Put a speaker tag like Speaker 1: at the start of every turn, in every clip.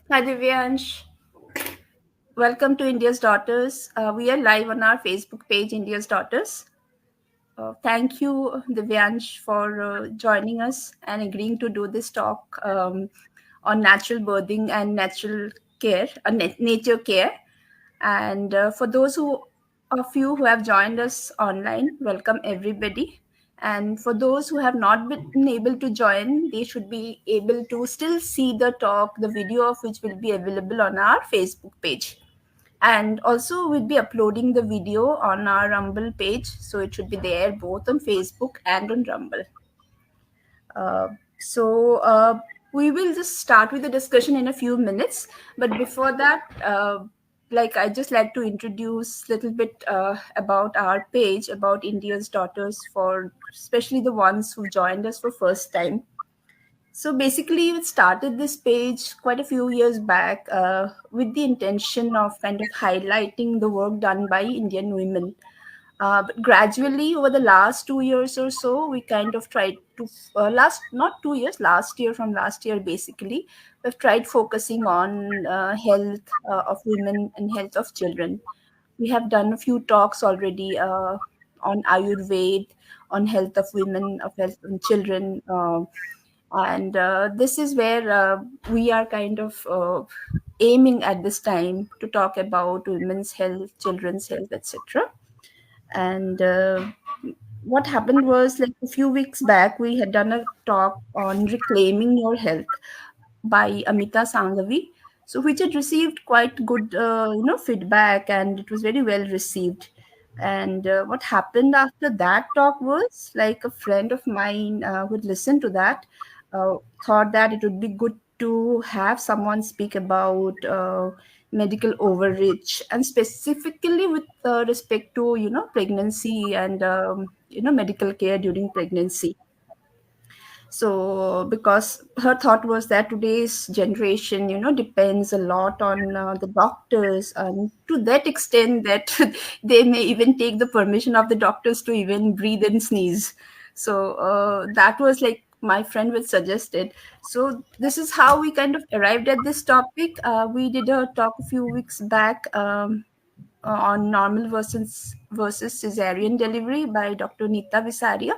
Speaker 1: Hi Divyansh, welcome to India's Daughters. We are live on our Facebook page, India's Daughters. Thank you, Divyansh, for joining us and agreeing to do this talk on natural birthing and natural care, nature care. And for those of you who have joined us online, welcome everybody. And for those who have not been able to join, they should be able to still see the talk, the video of which will be available on our Facebook page. And also, we'll be uploading the video on our Rumble page, so it should be there both on Facebook and on Rumble. So we will just start with the discussion in a few minutes. But before that, like I just like to introduce a little bit about our page, about India's Daughters, for especially the ones who joined us for first time. So basically, we started this page quite a few years back with the intention of kind of highlighting the work done by Indian women. But gradually, over the last 2 years or so, we kind of tried to not 2 years, last year, from last year basically, we've tried focusing on health of women and health of children. We have done a few talks already on Ayurveda, on health of women, of health of children. And this is where we are kind of aiming at this time to talk about women's health, children's health, etc. And what happened was, like a few weeks back, we had done a talk on reclaiming your health by Amita Sanghavi, so which had received quite good, feedback, and it was very well received. And what happened after that talk was, like, a friend of mine who had listened to that thought that it would be good to have someone speak about medical overreach, and specifically with respect to pregnancy and medical care during pregnancy. So because her thought was that today's generation depends a lot on the doctors, and to that extent that they may even take the permission of the doctors to even breathe and sneeze. So that was like my friend was suggested. So this is how we kind of arrived at this topic. We did a talk a few weeks back on normal versus cesarean delivery by Dr. Nita Visaria,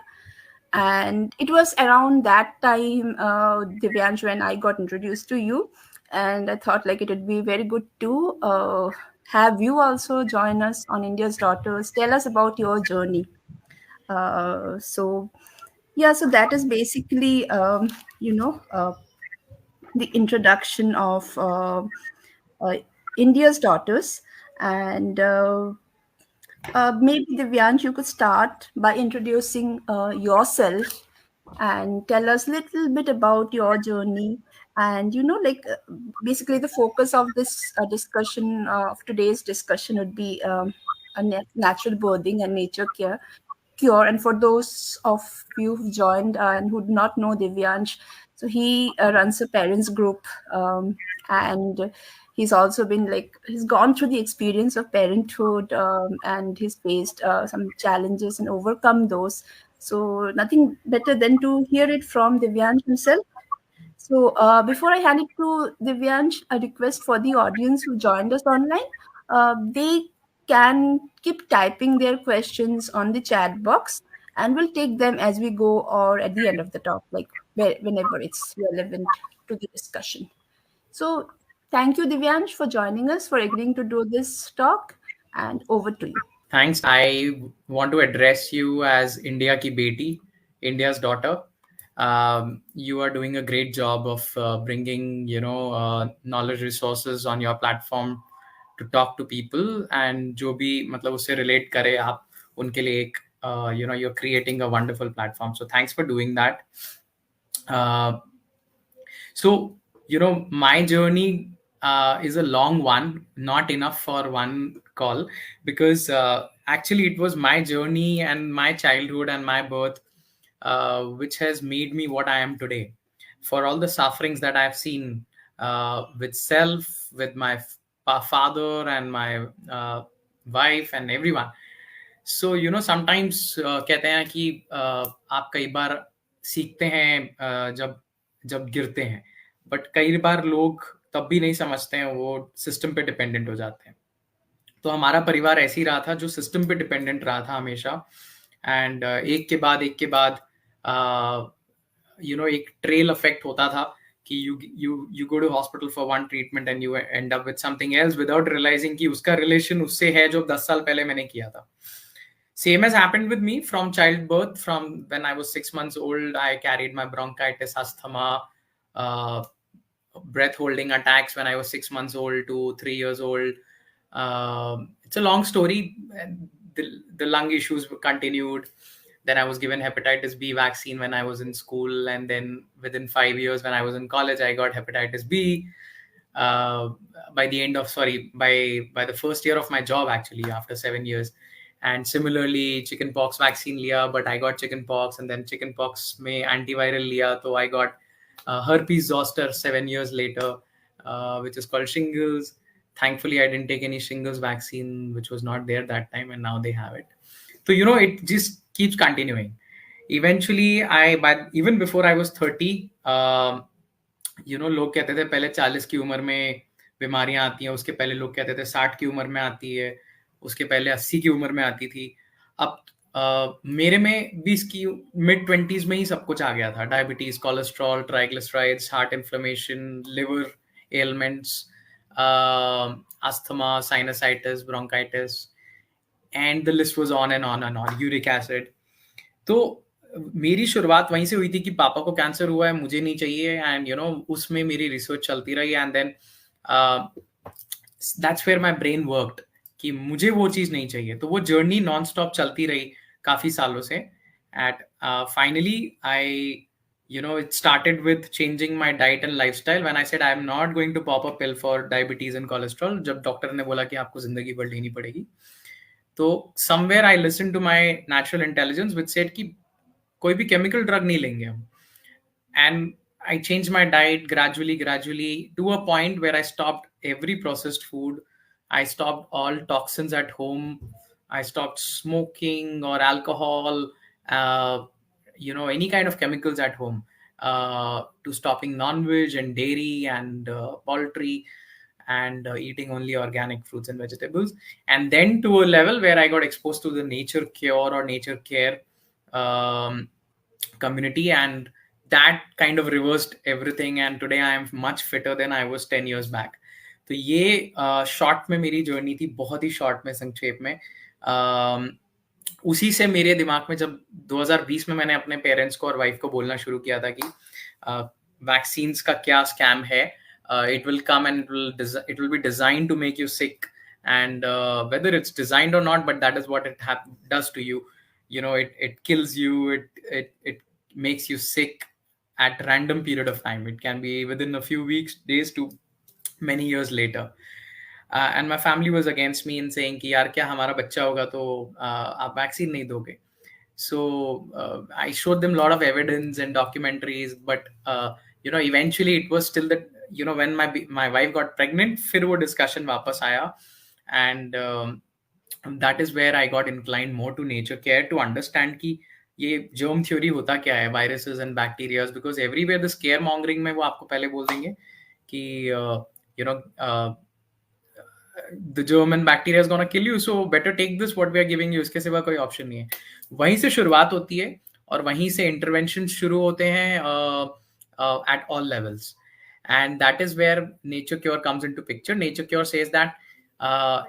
Speaker 1: and it was around that time, Divyansh, when I got introduced to you, and I thought like it would be very good to have you also join us on India's Daughters. Tell us about your journey. So yeah, so that is basically you know uh, the introduction of uh, India's Daughters. And maybe Divyansh, you could start by introducing yourself and tell us a little bit about your journey. And basically the focus of this discussion, of today's discussion, would be natural birthing and nature care cure. And for those of you who joined and who do not know Divyansh, so he runs a parents group, and he's also been like, he's gone through the experience of parenthood, and he's faced some challenges and overcome those. So nothing better than to hear it from Divyansh himself. So before I hand it to Divyansh, a request for the audience who joined us online. They can keep typing their questions on the chat box, and we'll take them as we go or at the end of the talk, like whenever it's relevant to the discussion. So thank you, Divyansh, for joining us, for agreeing to do this talk, and over to you.
Speaker 2: Thanks. I want to address you as India ki beti, India's daughter. You are doing a great job of bringing, knowledge resources on your platform to talk to people, and जो भी मतलब उससे relate करे आप उनके लिए एक you're creating a wonderful platform. So thanks for doing that. Uh, so, my journey is a long one, not enough for one call, because actually it was my journey and my childhood and my birth which has made me what I am today. For all the sufferings that I've seen with self, with my father and my wife and everyone. So, sometimes कहते हैं कि आप कई बार सीखते हैं जब जब गिरते हैं, बट कई बार लोग तब भी नहीं समझते हैं, वो सिस्टम पे डिपेंडेंट हो जाते हैं। तो हमारा परिवार ऐसे ही रहा था, जो सिस्टम पे डिपेंडेंट रहा था हमेशा। एंड एक के बाद एक ट्रेल इफेक्ट होता था कि you go to hospital for one treatment and you end up with something else without realising कि उसका रिलेशन उससे है जो 10 साल पहले मैंने किया था। Same has happened with me from childbirth. From when I was 6 months old, I carried my bronchitis, asthma, uh, breath holding attacks when I was 6 months old to 3 years old. It's a long story. The lung issues continued. Then I was given hepatitis B vaccine when I was in school, and then within 5 years, when I was in college, I got hepatitis B. Uh, by the end of by the first year of my job, actually, after 7 years. And similarly, chickenpox vaccine liya, but I got chickenpox, and then chickenpox में antiviral liya, so I got herpes zoster 7 years later, which is called shingles. Thankfully, I didn't take any shingles vaccine, which was not there that time, and now they have it. So it just keeps continuing. Eventually, but even before I was 30, लोग कहते थे पहले 40 की उम्र में बीमारियां आती हैं, उसके पहले लोग कहते थे 60 की उम्र में आती है, उसके पहले 80 की उम्र में आती थी। अब मेरे में भी इसकी mid-20s में ही सब कुछ आ गया था। Diabetes, cholesterol, triglycerides, heart inflammation, liver elements, asthma, sinusitis, bronchitis, and the list was on and on and on, uric acid. तो मेरी शुरुआत वहीं से हुई थी कि पापा को कैंसर हुआ है, मुझे नहीं चाहिए, एंड उसमें मेरी रिसर्च चलती रही, and then that's where my brain worked कि मुझे वो चीज नहीं चाहिए। तो वो जर्नी नॉन स्टॉप चलती रही काफी सालों से। At finally I it started with changing my diet and lifestyle when I said I am not going to pop a pill for diabetes and cholesterol, जब डॉक्टर ने बोला कि आपको जिंदगी भर लेनी पड़ेगी। तो somewhere I listened to my natural intelligence which said कि कोई भी chemical drug नहीं लेंगे हम। And I changed my diet gradually to a point where I stopped every processed food. I stopped all toxins at home. I stopped smoking or alcohol, any kind of chemicals at home, to stopping non-veg and dairy and poultry, and eating only organic fruits and vegetables. And then to a level where I got exposed to the nature cure or nature care community, and that kind of reversed everything, and today I am much fitter than I was 10 years back. तो ये short में मेरी journey थी, बहुत ही short में, संक्षेप में। उसी से मेरे दिमाग में जब 2020 में मैंने अपने पेरेंट्स को और वाइफ को बोलना शुरू किया था कि वैक्सीन्स का क्या स्कैम है, it will come and it will be designed to make you sick, and whether it's designed or not, but that is what it does to you. It kills you, it makes you sick at random period of time. It can be within a few weeks, days to many years later. And my family was against me in saying कि यार क्या हमारा बच्चा होगा तो आप vaccine नहीं दोगे. So I showed them a lot of evidence and documentaries, but eventually it was still that when my wife got pregnant, फिर वो discussion वापस आया, and that is where I got inclined more to nature care, to understand कि ये germ theory होता क्या है, viruses and bacteria, because everywhere the scare mongering में वो आपको पहले बोल देंगे कि the germ and bacteria is going to kill you, so better take this what we are giving you, इसके सिवा कोई ऑप्शन नहीं है। वहीं से शुरुआत होती है और वहीं से इंटरवेंशन शुरू होते हैं at all levels, and that is where nature cure comes into picture. Nature cure says that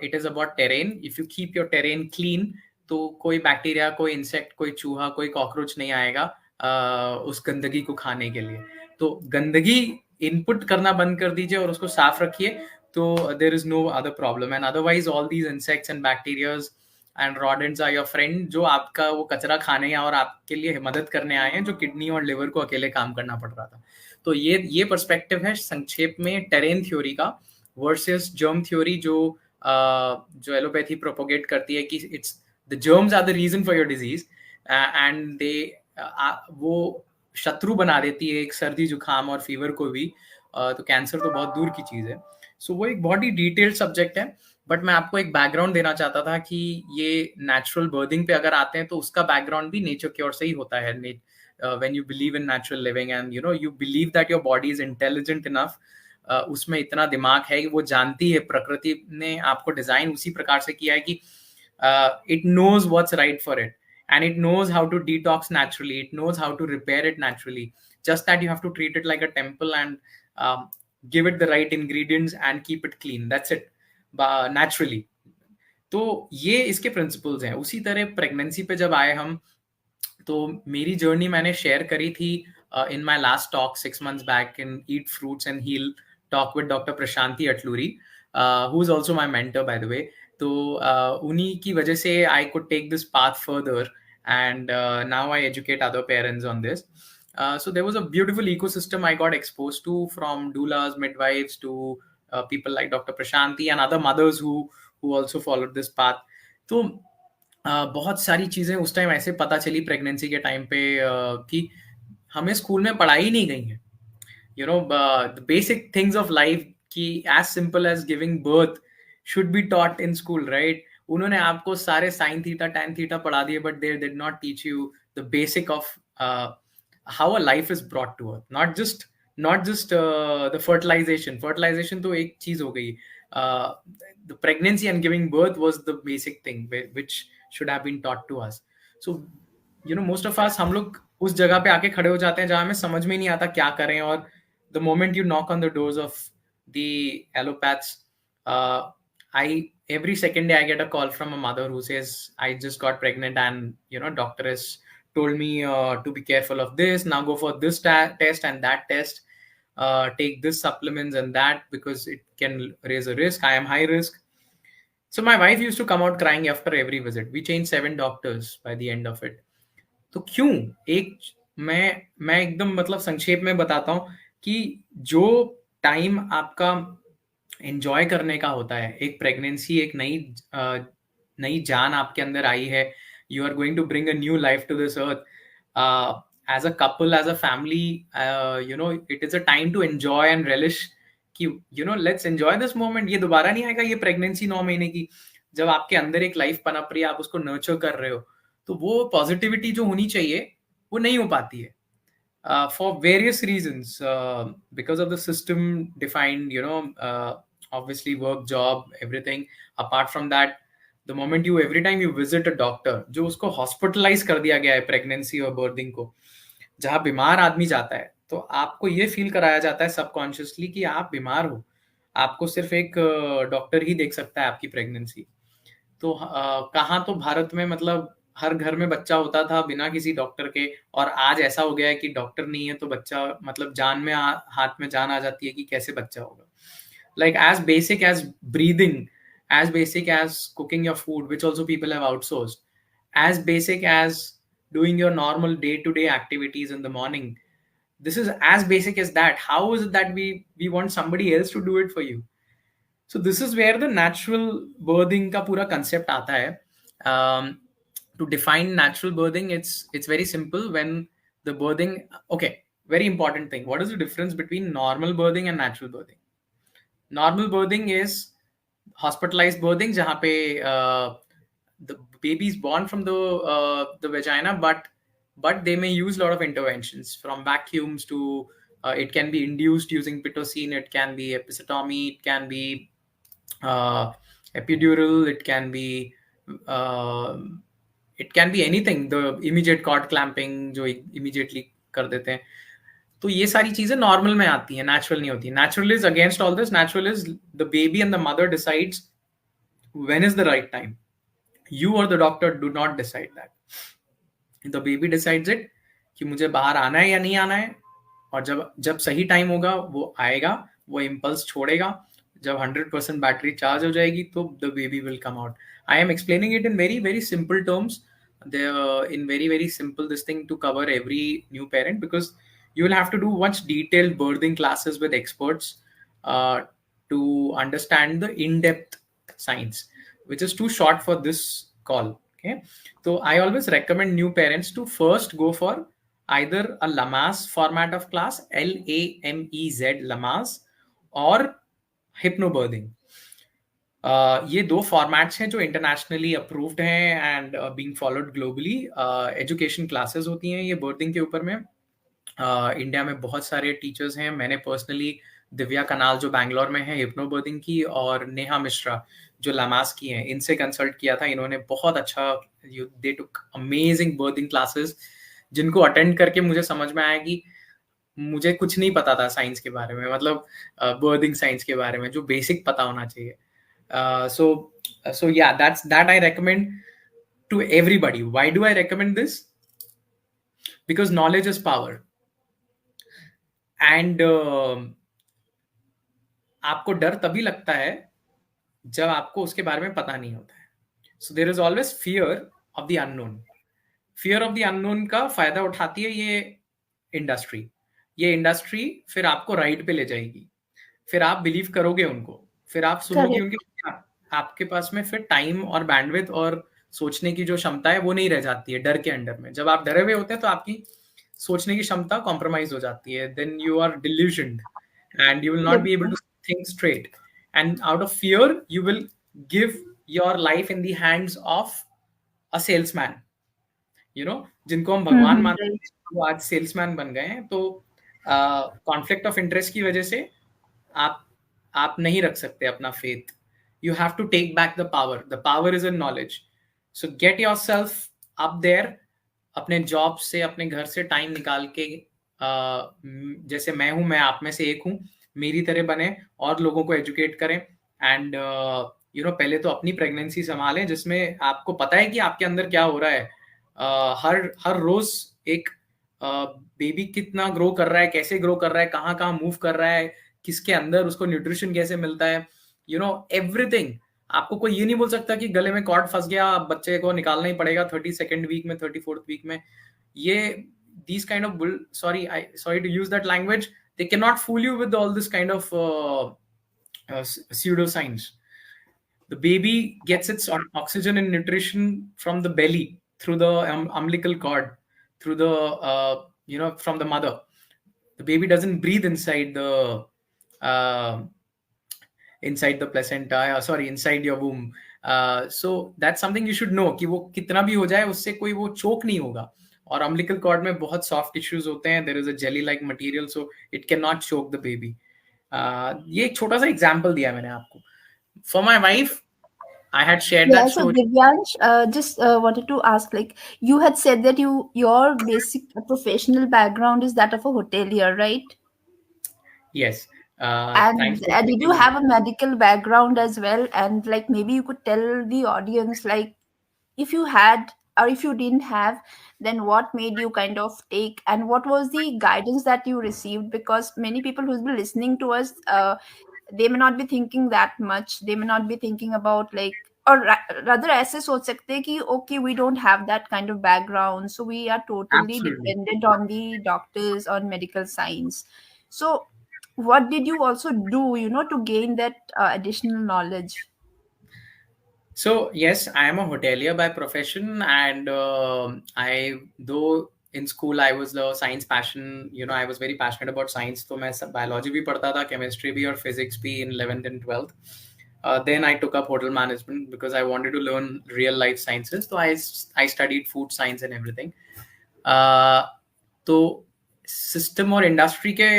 Speaker 2: it is about terrain. If you keep your terrain clean, तो कोई बैक्टीरिया, कोई इंसेक्ट, कोई चूहा, कोई कॉकरोच नहीं आएगा उस गंदगी को खाने के लिए। तो गंदगी इनपुट करना बंद कर दीजिए और उसको साफ रखिए, तो there is no other problem, and otherwise all these insects and bacteria and rodents are your friend, जो आपका वो कचरा खाने और आपके लिए मदद करने आए हैं, जो किडनी और लिवर को अकेले काम करना पड़ रहा था। तो ये पर्सपेक्टिव है संक्षेप में टेरेन थ्योरी का वर्सेस जर्म थ्योरी, जो एलोपैथी प्रोपोगेट करती है कि it's the germs are the reason for your disease, and they वो शत्रु बना देती है एक सर्दी जुकाम और फीवर को भी, तो कैंसर तो बहुत दूर की चीज है। सो वो एक बहुत ही डिटेल्ड सब्जेक्ट है, बट मैं आपको एक बैकग्राउंड देना चाहता था कि ये नेचुरल बर्थिंग पे अगर आते हैं तो उसका बैकग्राउंड भी नेचर क्योर से ही होता है। When you believe in natural living and you believe that your body is intelligent enough उसमें इतना दिमाग है कि वो जानती है, प्रकृति ने आपको डिजाइन उसी प्रकार से किया है कि it knows what's right for it, and it knows how to detox naturally, it knows how to repair it naturally. Just that you have to treat it like a temple and give it the right ingredients and keep it clean, that's it, naturally. तो ये इसके principles हैं. उसी तरह pregnancy पे जब आए हम, तो मेरी जर्नी मैंने शेयर करी थी in my last talk 6 months back in eat fruits and heal talk with doctor Prashanthi Atluri, who is also my mentor by the way. तो उन्हीं की वजह से I could take this path further, and now I educate other parents on this. So there was a beautiful ecosystem I got exposed to, from doulas, midwives to people like Dr. Prashanti and other mothers who also followed this path. तो बहुत सारी चीजें उस time ऐसे पता चली pregnancy के time पे कि हमें स्कूल में पढ़ाई नहीं गई है. You know, the basic things of life की as simple as giving birth should be taught in school, right? उन्होंने आपको सारे साइन थीटा टैन थीटा पढ़ा दिए, but they did not teach you the basic of how a life is brought to earth. Not just the fertilisation तो एक चीज हो गई. The pregnancy and giving birth was the basic thing which should have been taught to us. So most of us, हम लोग उस जगह पे आके खड़े हो जाते हैं जहां हमें समझ में नहीं आता क्या करें. और the moment you knock on the doors of the allopaths, I every second day I get a call from a mother who says, I just got pregnant and doctor has told me to be careful of this, now go for this test and that test, take this supplements and that, because it can raise a risk, I am high risk. So my wife used to come out crying after every visit. We changed 7 doctors by the end of it. तो क्यों? एक मैं एकदम मतलब संक्षेप में बताता हूँ कि जो टाइम आपका एंजॉय करने का होता है, एक प्रेगनेंसी, एक नई जान आपके अंदर आई है, you are going to bring a new life to this earth. As a couple, as a family, it is a time to enjoy and relish कि लेट्स एंजॉय दिस मोमेंट. ये दोबारा नहीं आएगा. ये प्रेगनेंसी 9 महीने की, जब आपके अंदर एक लाइफ पनप रही है, आप उसको नर्चर कर रहे हो, तो वो पॉजिटिविटी जो होनी चाहिए वो नहीं हो पाती है, for various reasons, because of the system defined, obviously work, job, everything. Apart from that, the moment every time you visit a doctor, जो उसको हॉस्पिटलाइज कर दिया गया है प्रेगनेंसी और बर्थिंग को, जहाँ बीमार आदमी जाता है, तो आपको ये फील कराया जाता है सबकॉन्शियसली कि आप बीमार हो, आपको सिर्फ एक डॉक्टर ही देख सकता है आपकी प्रेगनेंसी. तो कहाँ तो भारत में मतलब हर घर में बच्चा होता था बिना किसी डॉक्टर के, और आज ऐसा हो गया है कि डॉक्टर नहीं है तो बच्चा मतलब जान में हाथ में जान आ जाती है कि कैसे बच्चा होगा. Like as basic as breathing, as basic as cooking your food, which also people have outsourced, as basic as doing your normal day-to-day activities in the morning. This is as basic as that. How is it that we want somebody else to do it for you? So this is where the natural birthing का पूरा concept आता है. To define natural birthing, it's very simple. When the birthing, okay, very important thing. What is the difference between normal birthing and natural birthing? Normal birthing is hospitalized birthing, jahan pe the baby is born from the vagina, but they may use a lot of interventions, from vacuums to it can be induced using pitocin, it can be episiotomy, it can be epidural, it can be anything, the immediate cord clamping जो immediately कर देते हैं. तो ये सारी चीजें normal में आती हैं, नेचुरल नहीं होती. Natural is against all this. Natural is the baby and the mother decides when is the right time. You और the doctor do not decide that. The baby decides it कि मुझे बाहर आना है या नहीं आना है, और जब सही टाइम होगा वो आएगा, वो इम्पल्स छोड़ेगा. जब 100% बैटरी चार्ज हो जाएगी तो the baby will come out. I am explaining it in very very simple terms, in very very simple this thing to cover every new parent, because you will have to do much detailed birthing classes with experts to understand the in-depth science, which is too short for this call. Okay, so I always recommend new parents to first go for either a Lamaze format of class, LAMEZ, Lamaze, or hypnobirthing. ये 2 formats हैं जो internationally approved हैं and being followed globally. Education classes होती हैं ये berthing के ऊपर में. इंडिया में बहुत सारे टीचर्स हैं. मैंने पर्सनली दिव्या कनाल जो बैंगलोर में है हिप्नोबर्दिंग की, और नेहा मिश्रा जो लामास की हैं, इनसे कंसल्ट किया था. इन्होंने बहुत अच्छा, दे टुक अमेजिंग बर्दिंग क्लासेस, जिनको अटेंड करके मुझे समझ में आया कि मुझे कुछ नहीं पता था साइंस के बारे में, मतलब बर्दिंग साइंस के बारे में जो बेसिक पता होना चाहिए. So yeah, that I recommend to everybody. Why do I recommend this? Because knowledge is power. And आपको डर तभी लगता है जब आपको उसके बारे में पता नहीं होता है. So there is always fear of the unknown. Fear of the unknown का फायदा उठाती है ये इंडस्ट्री. ये इंडस्ट्री फिर आपको राइट पे ले जाएगी, फिर आप बिलीव करोगे उनको, फिर आप सुनोगे
Speaker 1: Correct.
Speaker 2: उनके. आपके पास में फिर टाइम और बैंडविड्थ और सोचने की जो क्षमता है वो नहीं रह जाती है डर के अंडर में. जब आप डरे हुए होते हैं तो आपकी सोचने की क्षमता कॉम्प्रोमाइज हो जाती है. Then you are delusioned and you will not
Speaker 1: Yep.
Speaker 2: be able to think straight, and out of fear you will give your life in the hands of a salesman, जिनको हम भगवान
Speaker 1: Mhm,
Speaker 2: मानते
Speaker 1: right.
Speaker 2: हैं वो आज salesman बन गए हैं. तो कॉन्फ्लिक्ट ऑफ इंटरेस्ट की वजह से आप आप नहीं रख सकते अपना faith. You have to take back the power is in knowledge. So get yourself up there. अपने जॉब से, अपने घर से टाइम निकाल के, जैसे मैं हूं, मैं आप में से एक हूं, मेरी तरह बने और लोगों को एजुकेट करें. एंड पहले तो अपनी प्रेगनेंसी संभालें जिसमें आपको पता है कि आपके अंदर क्या हो रहा है. हर हर रोज एक बेबी कितना ग्रो कर रहा है, कैसे ग्रो कर रहा है, कहाँ कहाँ मूव कर रहा है, किसके अंदर उसको न्यूट्रिशन कैसे मिलता है, एवरीथिंग. आपको कोई ये नहीं बोल सकता कि गले में कॉर्ड फंस गया, बच्चे को निकालना ही पड़ेगा 32nd वीक में, 34th वीक में. ये these kind of bull sorry to use that language, they cannot fool you with all this kind of pseudoscience. The baby gets its oxygen and nutrition from the belly through the umbilical cord, through the from the mother. The baby doesn't breathe uh, inside the placenta, sorry, inside your womb. So that's something you should know कि वो कितना भी हो जाए उससे कोई वो चोक नहीं होगा. और umbilical cord में बहुत soft tissues होते हैं. There is a jelly like material, so it cannot choke the baby. ये एक छोटा सा एग्जाम्पल दिया मैंने आपको. For my wife, I had shared
Speaker 1: Yeah,
Speaker 2: that
Speaker 1: so
Speaker 2: story.
Speaker 1: Divyansh, just wanted to ask, like, you had said that your basic professional background is that of a hotelier, right?
Speaker 2: Yes. Thanks
Speaker 1: And
Speaker 2: for
Speaker 1: did you
Speaker 2: taking.
Speaker 1: have a medical background as well? And like maybe you could tell the audience, like, if you had or if you didn't have, then what made you kind of take, and what was the guidance that you received? Because many people who's been listening to us, they may not be thinking that much. They may not be thinking about like, or rather ऐसे सोच सकते हैं कि okay, we don't have that kind of background, so we are totally
Speaker 2: Absolutely.
Speaker 1: dependent on the doctors, on medical science. So what did you also do, to gain that additional knowledge?
Speaker 2: So yes, I am a hotelier by profession, and I, though in school I was the science passion. I was very passionate about science. तो मैं biology भी पढ़ता था, chemistry भी और physics भी in 11th and 12th. Then I took up hotel management because I wanted to learn real life sciences. So I studied food science and everything. तो system और इंडस्ट्री के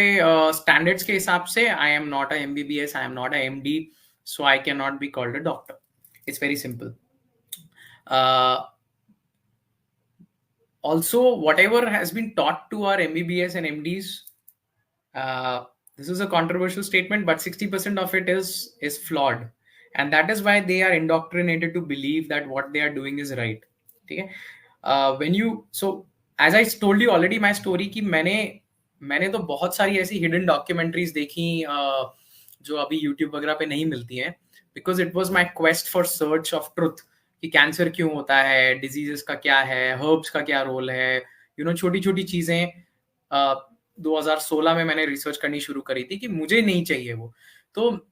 Speaker 2: स्टैंडर्ड्स के हिसाब से I am not a MBBS, I am not a MD, so I cannot be called a doctor. It's very simple. Also, whatever has been taught to our MBBS and MDs, this is a controversial statement, but 60% of it is flawed, and that is why they are indoctrinated to believe that what they are doing is right. Okay? When you, so as I told you already my story कि मैंने तो बहुत सारी ऐसी hidden documentaries देखी जो अभी YouTube वगैरह पे नहीं मिलती हैं, because it was my quest for search of truth कि कैंसर क्यों होता है, डिजीजेस का क्या है, हर्ब्स का क्या रोल है, छोटी छोटी चीजें. 2016 में मैंने रिसर्च करनी शुरू करी थी कि मुझे नहीं चाहिए वो. तो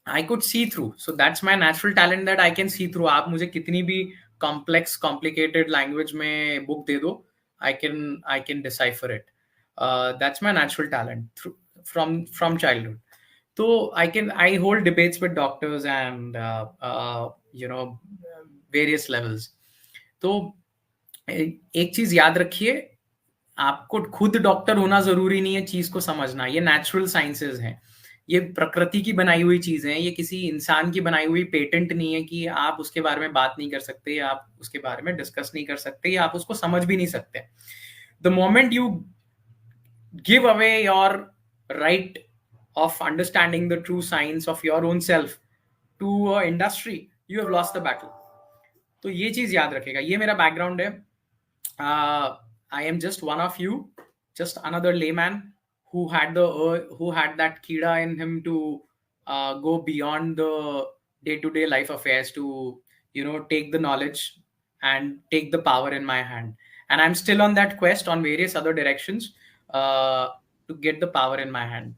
Speaker 2: I could see through. So that's my natural talent that I can see through. आप मुझे कितनी भी कॉम्प्लेक्स कॉम्प्लिकेटेड लैंग्वेज में बुक दे दो, I can decipher it. That's my natural talent from childhood. So I hold debates with doctors and various levels. तो एक चीज याद रखिए, आपको खुद डॉक्टर होना जरूरी नहीं है चीज को समझना, ये नेचुरल साइंसेज हैं, ये प्रकृति की बनाई हुई चीजें हैं, ये किसी इंसान की बनाई हुई पेटेंट नहीं है कि आप उसके बारे में बात नहीं कर सकते, या आप उसके बारे में डिस्कस नहीं कर सकते, या आप उसको समझ भी नहीं सकते. The moment you give away your right of understanding the true science of your own self to industry, you have lost the battle. तो ये चीज याद रखेगा, ये मेरा बैकग्राउंड है. I am just one of you, just another layman who had that kida in him to go beyond the day-to-day life affairs to take the knowledge and take the power in my hand. And I'm still on that quest on various other directions uh, to get the power in my hand.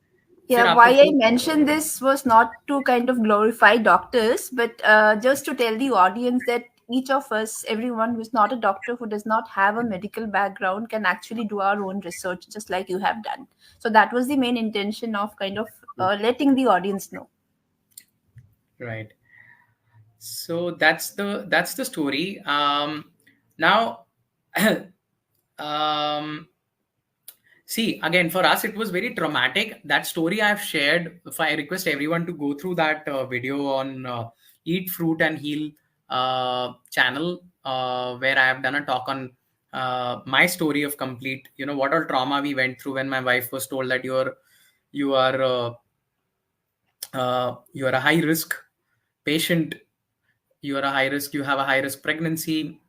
Speaker 2: फिर
Speaker 1: Yeah, why
Speaker 2: आपको
Speaker 1: I mentioned this was not to kind of glorify doctors, but just to tell the audience that each of us, everyone who's not a doctor, who does not have a medical background, can actually do our own research, just like you have done. So that was the main intention of kind of letting the audience know.
Speaker 2: right. So that's the story. Now, um, see, again, for us it was very traumatic. That story I've shared. If I request everyone to go through that video on Eat Fruit and Heal channel, where I have done a talk on my story of complete, what all trauma we went through when my wife was told that you are a high risk patient, you are a high risk, you have a high risk pregnancy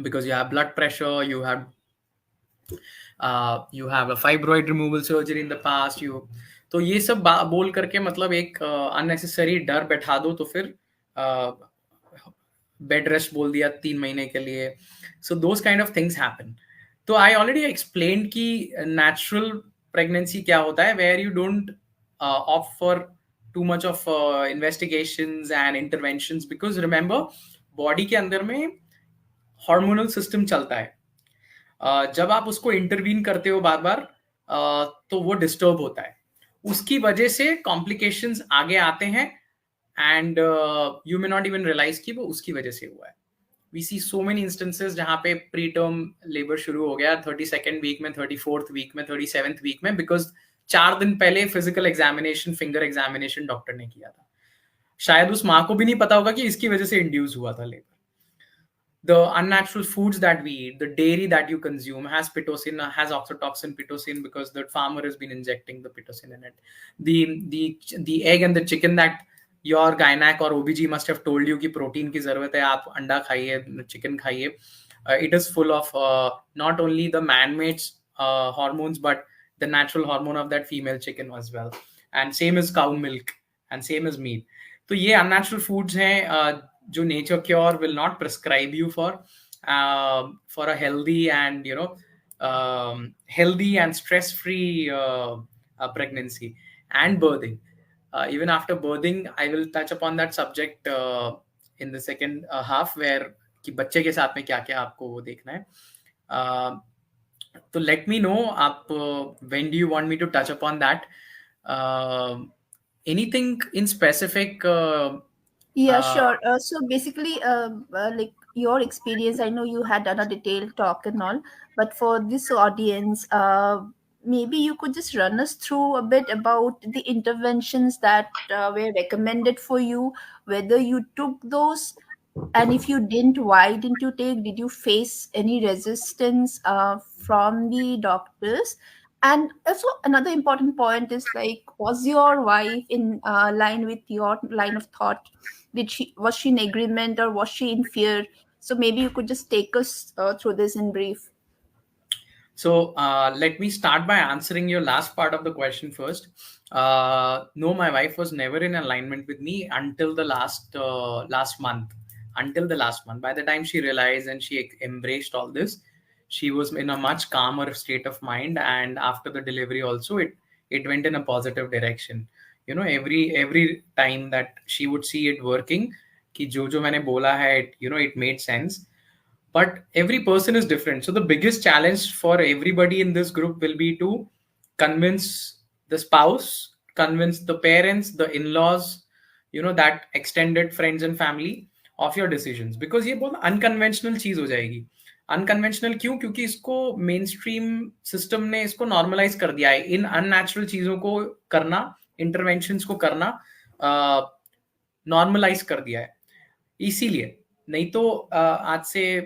Speaker 2: because you have blood pressure, you have a fibroid removal surgery in the past, तो ये सब बोल करके मतलब एक unnecessary डर बैठा दो, तो फिर बेड रेस्ट बोल दिया 3 महीने के लिए. So those kind of things happen. तो आई ऑलरेडी एक्सप्लेन कि नेचुरल प्रेगनेंसी क्या होता है, where you don't opt for too much of investigations and interventions, because remember body के अंदर में हार्मोनल सिस्टम चलता है. जब आप उसको इंटरवीन करते हो बार बार तो वो डिस्टर्ब होता है, उसकी वजह से कॉम्प्लिकेशंस आगे आते हैं, and you may not even realise कि वो उसकी वजह से हुआ है. We see so many instances जहाँ पे प्री टर्म लेबर शुरू हो गया 32nd वीक में, 34th वीक में, 37th वीक में, बिकॉज 4 दिन पहले physical examination, finger examination doctor ने किया था. शायद उस माँ को भी नहीं पता होगा कि इसकी वजह से इंड्यूस हुआ था labour. The unnatural foods that we eat, the dairy that you consume has pitocin, has oxytocin, pitocin, because the farmer has been injecting the pitocin in it. The egg and the chicken that your gynac or OBG must have told you कि protein की जरूरत है, आप अंडा खाइए, chicken खाइए. It is full of not only the man-made hormones, but the natural hormone of that female chicken as well. And same as cow milk, and same as meat. तो ये unnatural foods हैं जो nature cure will not prescribe you for a healthy and healthy and stress-free pregnancy and birthing. Even after birthing, I will touch upon that subject in the second half, where कि बच्चे के साथ में क्या क्या आपको वो देखना है. तो let me know आप when do you want me to touch upon that. Anything in specific?
Speaker 1: Yeah, sure. So basically, like your experience, I know you had done a detailed talk and all, but for this audience, maybe you could just run us through a bit about the interventions that were recommended for you, whether you took those, and if you didn't, why didn't you take? Did you face any resistance from the doctors? And also another important point is like, was your wife in line with your line of thought? Was she in agreement or was she in fear? So maybe you could just take us through this in brief.
Speaker 2: So let me start by answering your last part of the question first. No, my wife was never in alignment with me until the last month. Until the last month, by the time she realized and she embraced all this, she was in a much calmer state of mind. And after the delivery, also it went in a positive direction. Every time that she would see it working, कि जो मैंने बोला है, it made sense. But every person is different. So the biggest challenge for everybody in this group will be to convince the spouse, convince the parents, the in-laws, that extended friends and family of your decisions. Because ये बहुत unconventional चीज हो जाएगी. Unconventional क्यों? क्योंकि इसको main stream system ने इसको नॉर्मलाइज कर दिया है, इन अननेचुरल चीजों को करना, इंटरवेंशंस को करना नॉर्मलाइज कर दिया है। इसीलिए नहीं तो आज से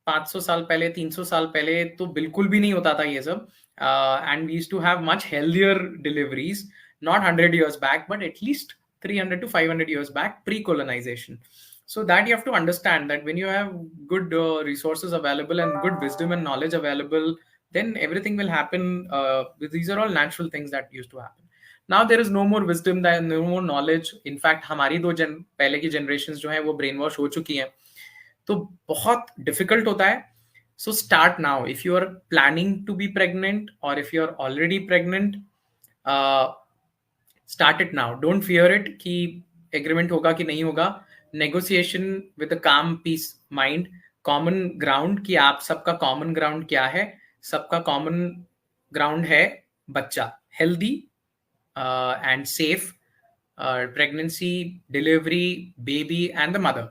Speaker 2: 500 साल पहले, 300 साल पहले तो बिल्कुल भी नहीं होता था ये सब। And we used to have much healthier deliveries, not 100 years back, but at least 300 to 500 years back, pre-colonization. So that you have to understand that when you have good resources available and good wisdom and knowledge available, then everything will happen. These are all natural things that used to happen. Now there is no more wisdom, no more knowledge. In fact, हमारी पहले की generations जो हैं वो brain wash हो चुकी हैं, तो बहुत difficult होता है. So start now. If you are planning to be pregnant or if you are already pregnant, start it now. Don't fear it कि agreement होगा कि नहीं होगा. Negotiation with a calm peace mind. Common ground कि आप सबका common ground क्या है? सबका common ground है बच्चा, healthy and safe pregnancy, delivery, baby and the mother.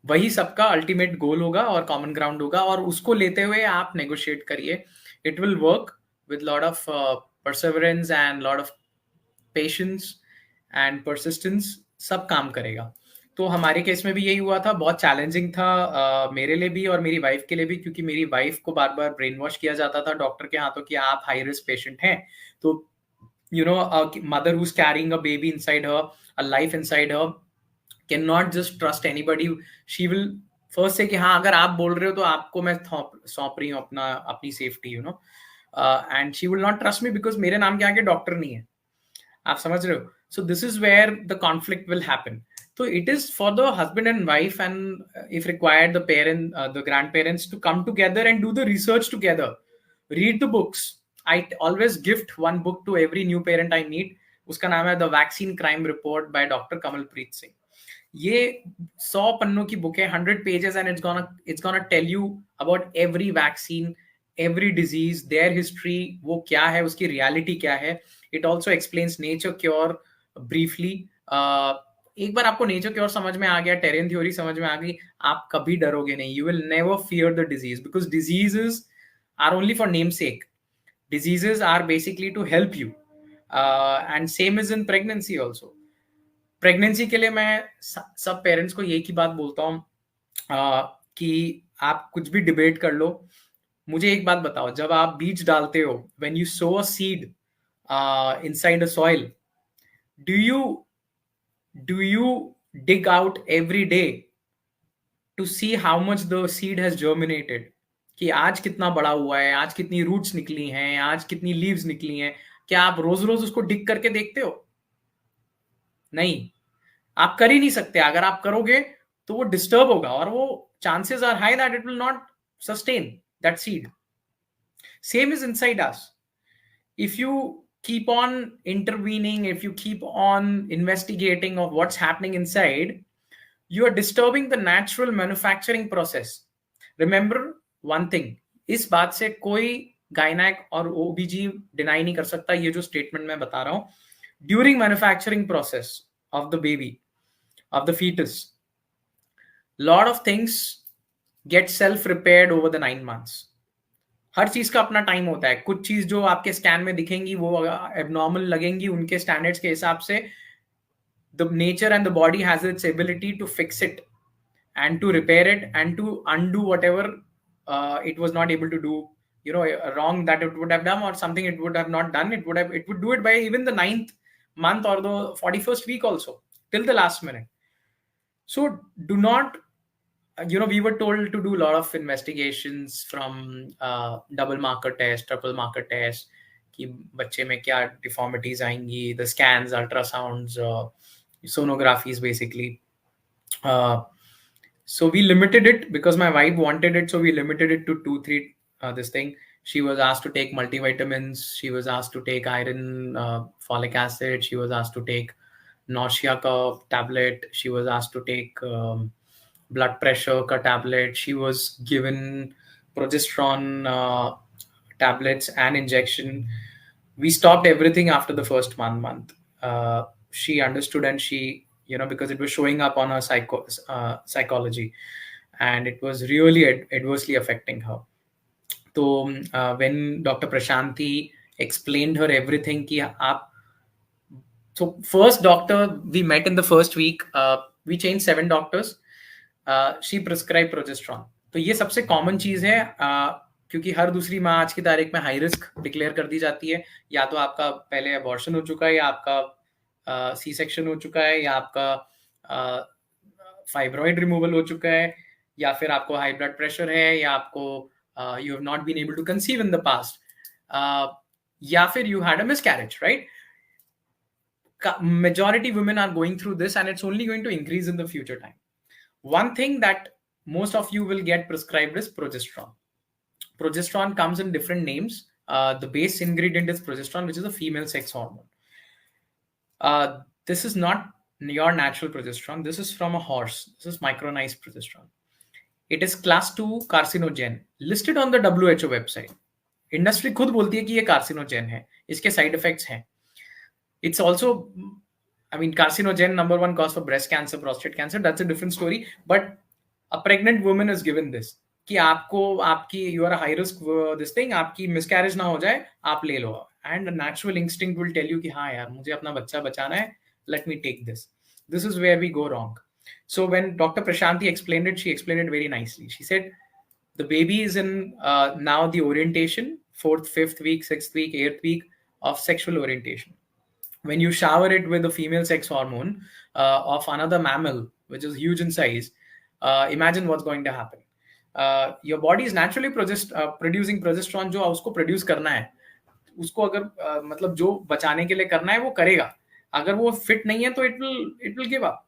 Speaker 2: वही सबका अल्टीमेट गोल होगा और कॉमन ग्राउंड होगा, और उसको लेते हुए आप नेगोशिएट करिए. It will work with lot of Perseverance and lot of patience and persistence, सब काम करेगा. तो हमारे केस में भी यही हुआ था. बहुत चैलेंजिंग था मेरे लिए भी और मेरी वाइफ के लिए भी, क्योंकि मेरी वाइफ को बार बार ब्रेन वॉश किया जाता था डॉक्टर के हाथों कि आप हाई रिस्क पेशेंट हैं. तो you know, mother who is carrying a baby inside her, a life inside her, can not just trust anybody. She will first से कि हाँ अगर आप बोल रहे हो तो आपको मैं सौंप रही हूँ अपनी safety, you know. And she will not trust me because मेरे नाम के आगे डॉक्टर नहीं है. आप समझ रहे हो? So this is where the conflict will happen. So it is for the husband and wife, and if required, the grandparents to come together and do the research together. Read the books. I always gift one book to every new parent I meet. उसका नाम है The Vaccine Crime Report by Dr. Kamalpreet Singh. ये 100 पन्नों की book है, 100 pages, and it's gonna tell you about every vaccine, every disease, their history, वो क्या है, उसकी reality क्या है. It also explains nature cure briefly. एक बार आपको नेचर क्योर समझ में आ गया, टेरियन थ्योरी समझ में आ गई, आप कभी डरोगे नहीं. You will never fear the disease, because diseases are only for name sake. Diseases are basically to help you, and same is in pregnancy also. Pregnancy के लिए मैं सब पेरेंट्स को एक ही बात बोलता हूँ कि आप कुछ भी डिबेट कर लो, मुझे एक बात बताओ, जब आप बीज डालते हो, when you so a seed inside a soil, do you dig out every day to see how much the seed has germinated? कि आज कितना बड़ा हुआ है, आज कितनी रूट्स निकली हैं, आज कितनी लीव्स निकली हैं. क्या आप रोज रोज उसको डिग करके देखते हो? नहीं, आप कर ही नहीं सकते. अगर आप करोगे तो वो डिस्टर्ब होगा और वो chances are high that it will not sustain that seed. Same is inside us. If you keep on intervening, if you keep on investigating of what's happening inside, you are disturbing the natural manufacturing process. Remember one thing, इस बात से कोई gynaec और ओबीजी deny नहीं कर सकता, ये जो स्टेटमेंट मैं बता रहा हूं. During manufacturing process of the baby, of the fetus, lot of things get self repaired over the 9 months. हर चीज का अपना टाइम होता है. कुछ चीज जो आपके स्कैन में दिखेंगी वो एबनॉर्मल लगेंगी उनके स्टैंडर्ड्स के हिसाब से. The nature and the body has its ability to fix it and to repair it and to undo whatever it was not able to do, you know, wrong that it would have done, or something it would have not done. It would do it by even the 9th month or the 41st week also, till the last minute. So do not, you know, we were told to do a lot of investigations from double marker test, triple marker test, कि बच्चे में क्या deformities आएंगी, the scans, ultrasounds, sonographies basically. So we limited it because my wife wanted it, so we limited it to 2-3 this thing. She was asked to take multivitamins, she was asked to take iron, folic acid, she was asked to take nausea ka tablet, she was asked to take blood pressure ka tablet, she was given progesterone tablets and injection. We stopped everything after the first month. She understood, and she, you know, because it was showing up on her psychology. and it was really adversely affecting her. So when Dr. Prashanti explained her everything कि आप, so first doctor we met in the first week, we changed 7 doctors. She prescribed progesterone. तो ये सबसे common चीज है, क्योंकि हर दूसरी माँ आज की तारीख में हाई रिस्क डिक्लेयर कर दी जाती है. या तो आपका पहले अबॉर्शन हो चुका है, या आपका सी सेक्शन हो चुका है, या आपका फाइब्रॉइड रिमूवल हो चुका है, या फिर आपको हाई ब्लड प्रेशर है, या आपको you have not been able to conceive in the past, या फिर you had a miscarriage, right? Majority women are going through this, and it's only going to increase in the future time. One thing that most of you will get prescribed is progesterone. Progesterone comes in different names. The base ingredient is progesterone, which is a female sex hormone. This is not your natural progesterone. This is from a horse. This is micronized progesterone. It is class 2 carcinogen, listed on the WHO website. Industry खुद बोलती है कि ये carcinogen है, इसके side effects हैं. It's also, I mean, carcinogen, number 1 cause for breast cancer, prostate cancer. That's a different story. But a pregnant woman is given this कि आपको आपकी you are a high risk this thing, आपकी miscarriage ना हो जाए, आप ले लो. And a natural instinct will tell you कि हाँ यार मुझे अपना बच्चा बचाना है, let me take this. This is where we go wrong. So when Dr. Prashanti explained it, she explained it very nicely. She said the baby is in now the orientation, 4th, 5th week, 6th week, 8th week of sexual orientation. When you shower it with a female sex hormone of another mammal, which is huge in size, imagine what's going to happen. Your body is naturally producing progesterone, जो उसको produce करना है, उसको अगर मतलब जो बचाने के लिए करना है वो करेगा. अगर वो fit नहीं है तो it will give up.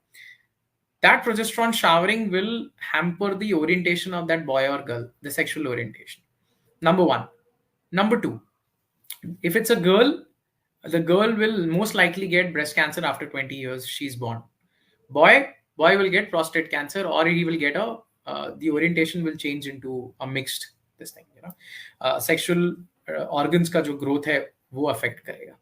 Speaker 2: That progesterone showering will hamper the orientation of that boy or girl, the sexual orientation. Number 1. Number 2, if it's a girl, the girl will most likely get breast cancer after 20 years she's born. Boy will get prostate cancer, or he will get the orientation will change into a mixed this thing, sexual organs ka jo growth hai wo affect karega.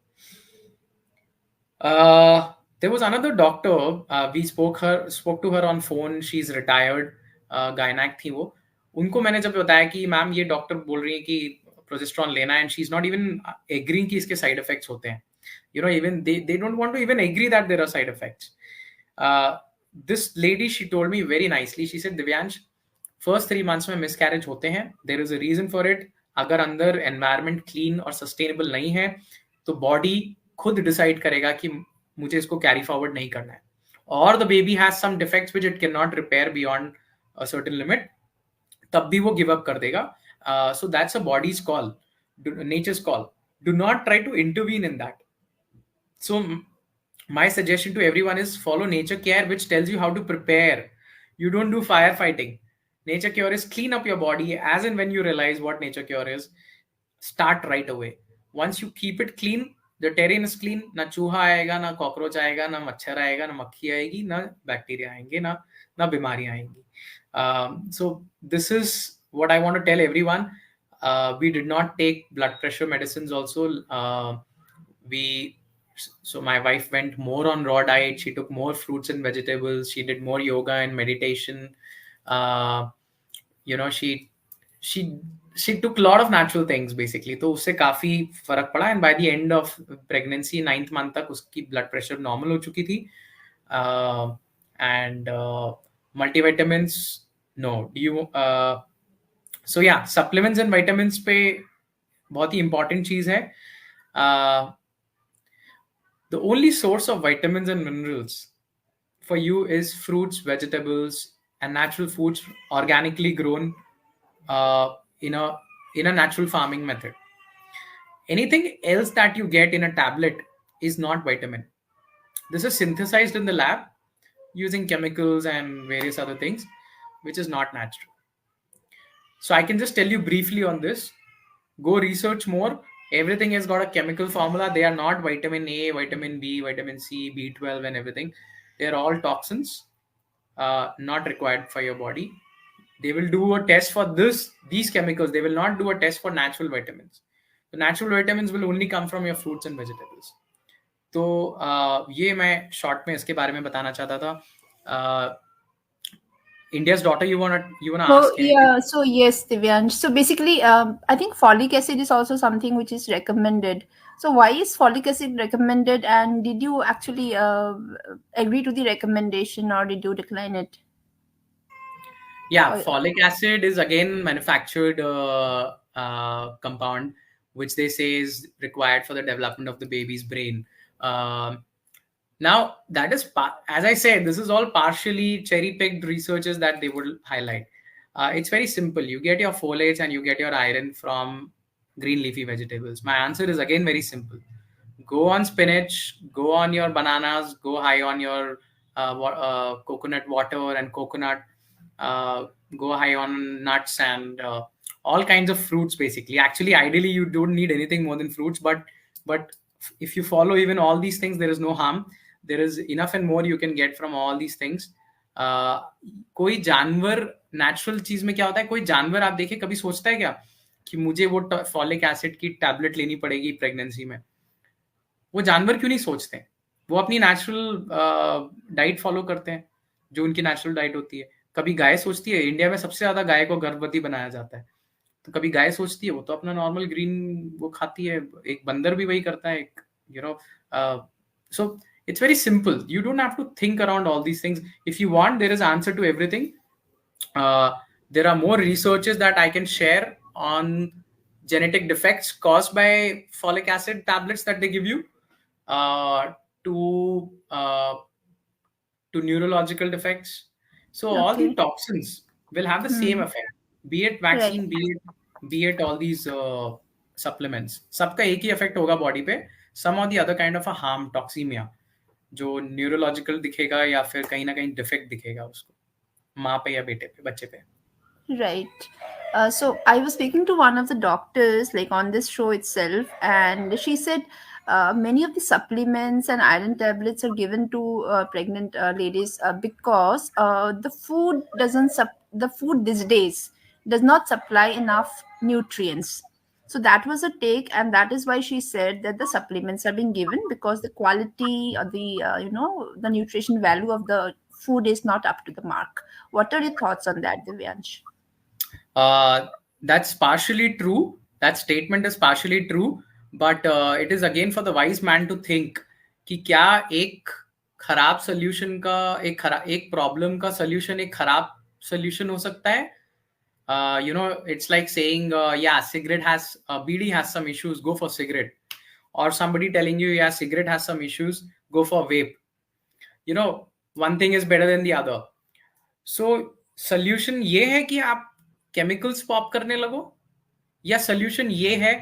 Speaker 2: There was another doctor, we spoke to her on phone. She's retired, gynac थी वो. उनको मैंने जब बताया कि ma'am ये doctor बोल रही है कि प्रोजेस्टेरॉन लेना है, and she's not even agreeing कि इसके side effects होते हैं. Even they don't want to even agree that there are side effects. This lady, she told me very nicely. She said, Divyansh, first 3 months में miscarriage होते हैं. There is a reason for it. अगर अंदर environment clean और sustainable नहीं है, तो body खुद decide करेगा कि मुझे इसको carry forward नहीं करना है. Or the baby has some defects which it cannot repair beyond a certain limit, तब भी वो give up कर देगा. So that's a body's call, nature's call. Do not try to intervene in that. So my suggestion to everyone is follow nature care, which tells you how to prepare. You don't do firefighting. Nature cure is clean up your body. As and when you realize what nature cure is, start right away. Once you keep it clean, the terrain is clean, ना चूहा आएगा, ना cockroach आएगा, ना मच्छर आएगा, ना मक्खी आएगी, ना बैक्टीरिया आएंगे, ना बीमारियां आएंगी. So this is what I want to tell everyone. We did not take blood pressure medicines also. So my wife went more on raw diet. She took more fruits and vegetables. She did more yoga and meditation. She took a lot of natural things basically. तो उससे काफी फर्क पड़ा. And by the end of pregnancy, 9th month तक उसकी blood pressure normal हो चुकी थी. And multivitamins, no. So yeah, supplements and vitamins पे बहुत ही important चीज है. The only source of vitamins and minerals for you is fruits, vegetables, and natural foods organically grown in a natural farming method. Anything else that you get in a tablet is not vitamin. This is synthesized in the lab using chemicals and various other things, which is not natural. So I can just tell you briefly on this. Go research more. Everything has got a chemical formula. They are not vitamin A, vitamin B, vitamin C, B12 and everything. They are all toxins, not required for your body. They will do a test for these chemicals. They will not do a test for natural vitamins. The natural vitamins will only come from your fruits and vegetables. तो ये मैं short में इसके बारे में बताना चाहता था. India's daughter, you wanna
Speaker 1: So
Speaker 2: ask anything?
Speaker 1: yeah, so yes, Divyansh. So basically, I think folic acid is also something which is recommended. So why is folic acid recommended, and did you actually agree to the recommendation, or did you decline it?
Speaker 2: Yeah,
Speaker 1: Or,
Speaker 2: folic acid is again manufactured compound, which they say is required for the development of the baby's brain. Um, Now, that is, as I said, this is all partially cherry picked researches that they would highlight. It's very simple. You get your folates and you get your iron from green leafy vegetables. My answer is again very simple. Go on spinach, go on your bananas, go high on your coconut water and coconut, uh, go high on nuts and all kinds of fruits basically. Actually, ideally, you don't need anything more than fruits, but if you follow even all these things, there is no harm. There is enough and more you can get from all these things. uh, कोई जानवर natural चीज में क्या होता है, कोई जानवर आप देखिए कभी सोचता है क्या कि मुझे वो फॉलिक एसिड की टैबलेट लेनी पड़ेगी प्रेगनेंसी में? वो जानवर क्यों नहीं सोचते हैं? वो अपनी नेचुरल डाइट फॉलो करते हैं, जो उनकी नेचुरल डाइट होती है। कभी गाय सोचती है? इंडिया में सबसे ज्यादा गाय को गर्भवती बनाया जाता है, तो कभी गाय सोचती है? वो तो अपना नॉर्मल ग्रीन वो खाती है। एक बंदर भी वही करता है, एक you know. So it's very simple. You don't have to think around all these things. If you want, there is answer to everything. uh, there are more researches that I can share on genetic defects caused by folic acid tablets that they give you, uh, to uh, to neurological defects. So all the
Speaker 1: okay,
Speaker 2: toxins will have the same
Speaker 1: hmm.
Speaker 2: effect, be it
Speaker 1: Right.
Speaker 2: vaccine, be it all these supplements. सबका एक ही effect होगा body पे. Some or the other kind of a harm, toxemia, जो neurological दिखेगा या फिर कहीं ना कहीं defect दिखेगा उसको माँ पे या बेटे पे, बच्चे पे.
Speaker 1: Right. So I was speaking to one of the doctors, like on this show itself, and she said many of the supplements and iron tablets are given to pregnant ladies because the food these days does not supply enough nutrients. So that was a take, and that is why she said that the supplements are being given because the quality or the the nutrition value of the food is not up to the mark. What are your thoughts on that, Divyansh?
Speaker 2: Uh, that's partially true. That statement is partially true, but it is again for the wise man to think कि क्या एक खराब solution का एक problem का solution एक खराब solution हो सकता है? It's like saying, yeah, cigarette has BD has some issues, go for cigarette, or somebody telling you, yeah, cigarette has some issues, go for vape. One thing is better than the other. So solution ये है कि आप chemicals pop करने लगो, या solution ये है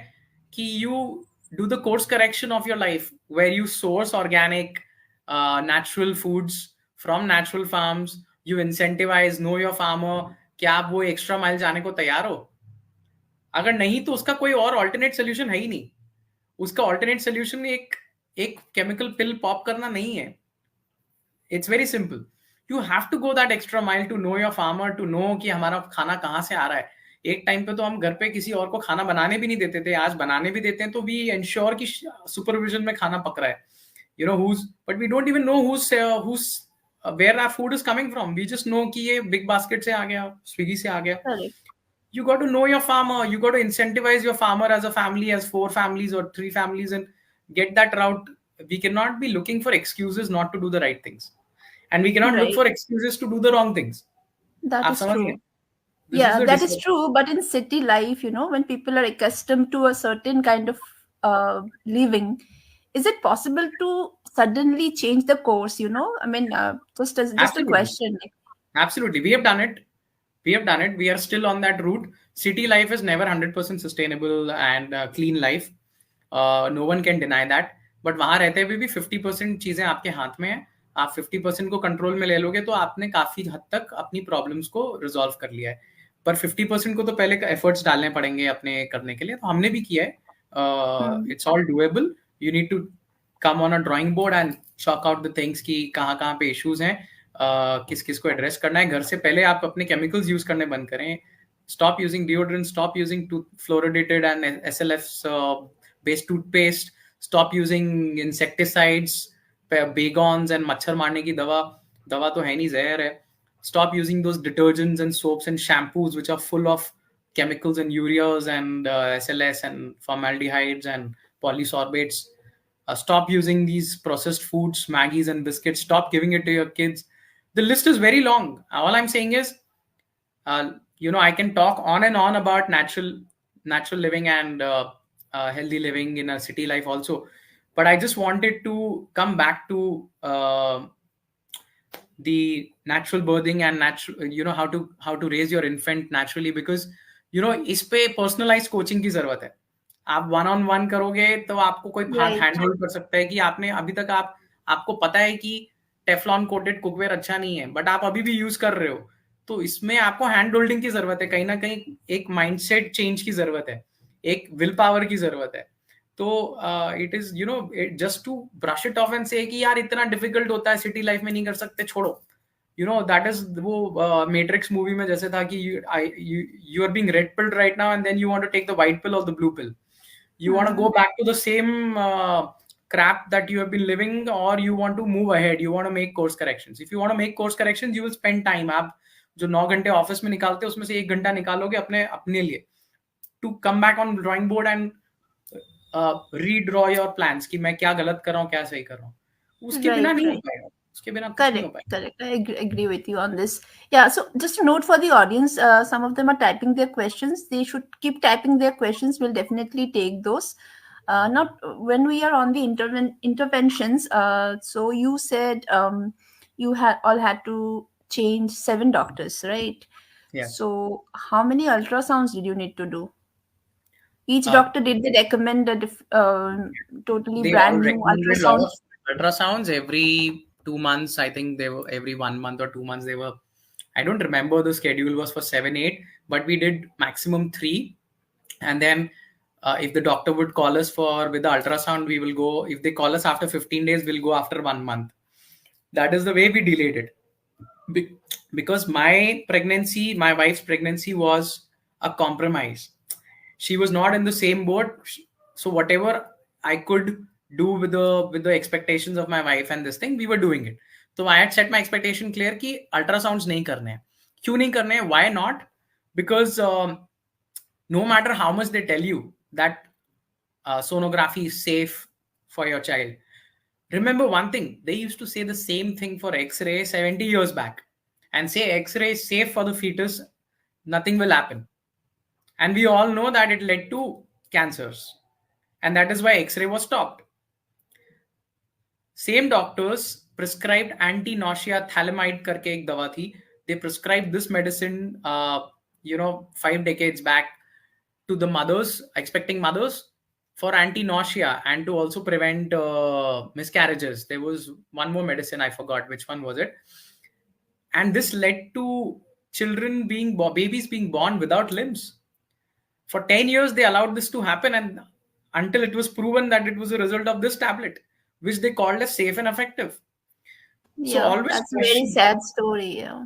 Speaker 2: कि you do the course correction of your life where you source organic natural foods from natural farms, you incentivize know your farmer? क्या आप वो एक्स्ट्रा माइल जाने को तैयार हो? अगर नहीं तो उसका कोई और ऑल्टरनेट सोल्यूशन है ही नहीं. उसका ऑल्टरनेट सोल्यूशन एक एक केमिकल पिल पॉप करना नहीं है. It's very simple. You have to go that extra mile to know your farmer, to know कि हमारा खाना कहाँ से आ रहा है. एक टाइम पे तो हम घर पे किसी और को खाना बनाने भी नहीं देते थे. आज बनाने भी देते हैं तो वी एंश्योर कि सुपरविजन में खाना पक रहा है. who's, but we don't even know who's where our food is coming from. We just know कि ये बिग बास्केट से आ गया, स्विगी से आ गया.
Speaker 1: Correct.
Speaker 2: You got to know your farmer. You got to incentivize your farmer as a family, as 4 families or 3 families, and get that route. We cannot be looking for excuses not to do the right things, and we cannot look
Speaker 1: Right.
Speaker 2: for excuses to do the wrong things.
Speaker 1: That
Speaker 2: आप
Speaker 1: is
Speaker 2: समझ गए?
Speaker 1: true.
Speaker 2: This is
Speaker 1: Yeah,
Speaker 2: the
Speaker 1: that is
Speaker 2: discussion.
Speaker 1: true. But in city life, when people are accustomed to a certain kind of living, is it possible to suddenly change the course? I mean, just a
Speaker 2: Absolutely.
Speaker 1: question.
Speaker 2: Absolutely. We have done it. We are still on that route. City life is never 100% sustainable and clean life. No one can deny that. But वहां रहते हुए भी 50% चीजें आपके हाथ में है. आप 50% को कंट्रोल में ले लोगे तो आपने काफी हद तक अपनी प्रॉब्लम्स को रिजॉल्व कर लिया है. पर 50% को तो पहले एफर्ट्स डालने पड़ेंगे अपने करने के लिए. तो हमने भी किया है.
Speaker 1: Hmm.
Speaker 2: It's all doable. You need to come on a drawing board and chalk out the things कि कहाँ कहाँ पे इश्यूज हैं, किस किस को एड्रेस करना है. घर से पहले आप अपने केमिकल्स यूज करने बंद करें. Stop using deodorant, stop using fluoridated and SLF based toothpaste, stop using insecticides, Baygons and मच्छर मारने की दवा. दवा तो है नहीं, जहर है. Stop using those detergents and soaps and shampoos which are full of chemicals and ureas and SLS and formaldehydes and polysorbates. Stop using these processed foods, Maggies and biscuits. Stop giving it to your kids. The list is very long. All I'm saying is, I can talk on and on about natural living and healthy living in a city life also, but I just wanted to come back to the natural birthing and natural, how to raise your infant naturally, because इस पे personalise coaching की जरूरत है. आप one on one करोगे तो आपको कोई हाथ
Speaker 1: Right.
Speaker 2: हैंड होल्ड कर सकता है कि आपने अभी तक आपको पता है कि टेफ्लॉन कोटेड कुकवेयर अच्छा नहीं है, बट आप अभी भी यूज कर रहे हो. तो इसमें आपको हैंड होल्डिंग की जरूरत है, कहीं ना कहीं एक माइंडसेट चेंज की जरूरत है, एक विल पावर की जरूरत है. तो it is just to brush it off and say कि यार इतना डिफिकल्ट होता है, सिटी लाइफ में नहीं कर सकते, छोड़ो. दैट इज वो मैट्रिक्स मूवी में जैसे था कि you are being red pilled right now and then you want to take the white pill और the blue pill. You want to go back to the same crap that you have been living, or you want to move ahead, you want to make course corrections. If you want to make course corrections, you will spend time. आप जो 9 घंटे office में निकालते हैं उसमें से 1 घंटा निकालोगे अपने लिए, to come back on drawing board and redraw your plans कि मैं क्या गलत कर रहा हूँ, क्या सही कर रहा हूँ. उसके बिना नहीं हो पाएगा, उसके बिना कुछ नहीं हो
Speaker 1: Correct,
Speaker 2: पाएगा.
Speaker 1: correct. I agree with you on this. Yeah, so just a note for the audience, some of them are typing their questions. They should keep typing their questions. We'll definitely take those. Not when we are on the interventions. So you said you all had to change 7 doctors, right?
Speaker 2: Yeah.
Speaker 1: So how many ultrasounds did you need to do? Each
Speaker 2: Uh,
Speaker 1: doctor, did they recommend a totally
Speaker 2: they all
Speaker 1: brand new
Speaker 2: recommended a lot
Speaker 1: ultrasound?
Speaker 2: of ultrasounds every 2 months. I think they were every 1 month or 2 months. They were, I don't remember the schedule was for 7, 8, but we did maximum 3. And then if the doctor would call us with the ultrasound, we will go. If they call us after 15 days, we'll go after 1 month. That is the way we delayed it. Because my wife's pregnancy was a compromise. She was not in the same boat. So whatever I could do with the expectations of my wife and this thing, we were doing it. So I had set my expectation clear कि ultrasounds नहीं करने हैं. क्यों नहीं करने हैं? Why not? Because no matter how much they tell you that sonography is safe for your child, remember one thing, they used to say the same thing for X-ray 70 years back and say X-ray is safe for the fetus, nothing will happen. And we all know that it led to cancers. And that is why X-ray was stopped. Same doctors prescribed anti-nausea thalidomide करके एक दवा थी. They prescribed this medicine 5 decades back to the mothers, expecting mothers, for anti-nausea and to also prevent miscarriages. There was one more medicine, I forgot which one was it. And this led to babies being born without limbs. For 10 years, they allowed this to happen, and until it was proven that it was a result of this tablet, which they called as safe and effective. So
Speaker 1: Yeah,
Speaker 2: always
Speaker 1: that's a very
Speaker 2: question.
Speaker 1: sad story. Yeah.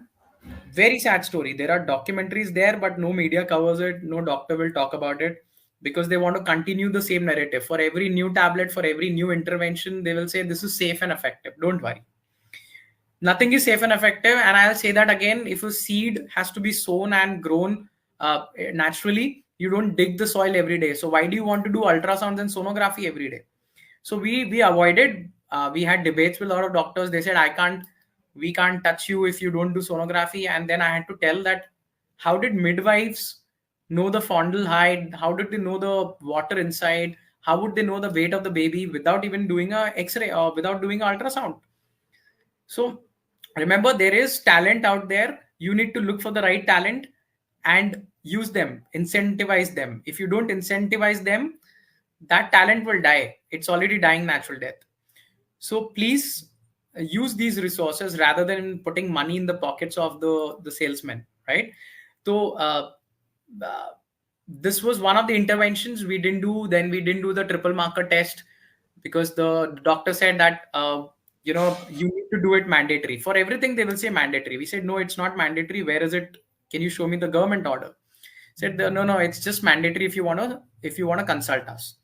Speaker 2: Very sad story. There are documentaries there, but no media covers it. No doctor will talk about it because they want to continue the same narrative. For every new tablet, for every new intervention, they will say this is safe and effective. Don't worry. Nothing is safe and effective. And I'll say that again, if a seed has to be sown and grown naturally, you don't dig the soil every day. So why do you want to do ultrasounds and sonography every day? So we avoided, we had debates with a lot of doctors. They said, we can't touch you if you don't do sonography. And then I had to tell that, how did midwives know the fondle height? How did they know the water inside? How would they know the weight of the baby without even doing a X-ray or without doing an ultrasound? So remember, there is talent out there. You need to look for the right talent and use them, incentivize them. If you don't incentivize them, that talent will die. It's already dying natural death. So please use these resources rather than putting money in the pockets of the salesman, right? So this was one of the interventions we didn't do. Then we didn't do the triple marker test because the doctor said that you need to do it mandatory. For everything they will say mandatory. We said no, it's not mandatory. Where is it? Can you show me the government order? Said no, it's just mandatory if you want to consult us.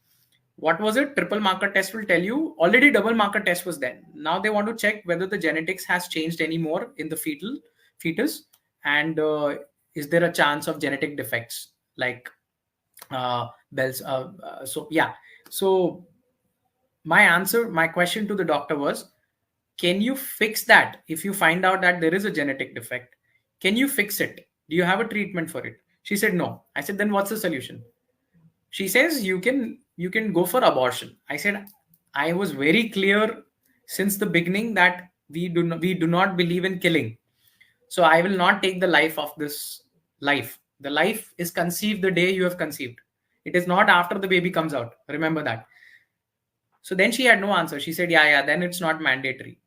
Speaker 2: What was it? Triple marker test will tell you. Already double marker test was then. Now they want to check whether the genetics has changed anymore in the fetus, and is there a chance of genetic defects like Bell's? So yeah, so my question to the doctor was, can you fix that? If you find out that there is a genetic defect, can you fix it? Do you have a treatment for it? She said no. I said, then what's the solution? She says you can go for abortion. I said, I was very clear since the beginning that we do not believe in killing. So I will not take the life of this life. The life is conceived the day you have conceived. It is not after the baby comes out. Remember that. So then she had no answer. She said, yeah, yeah, then it's not mandatory.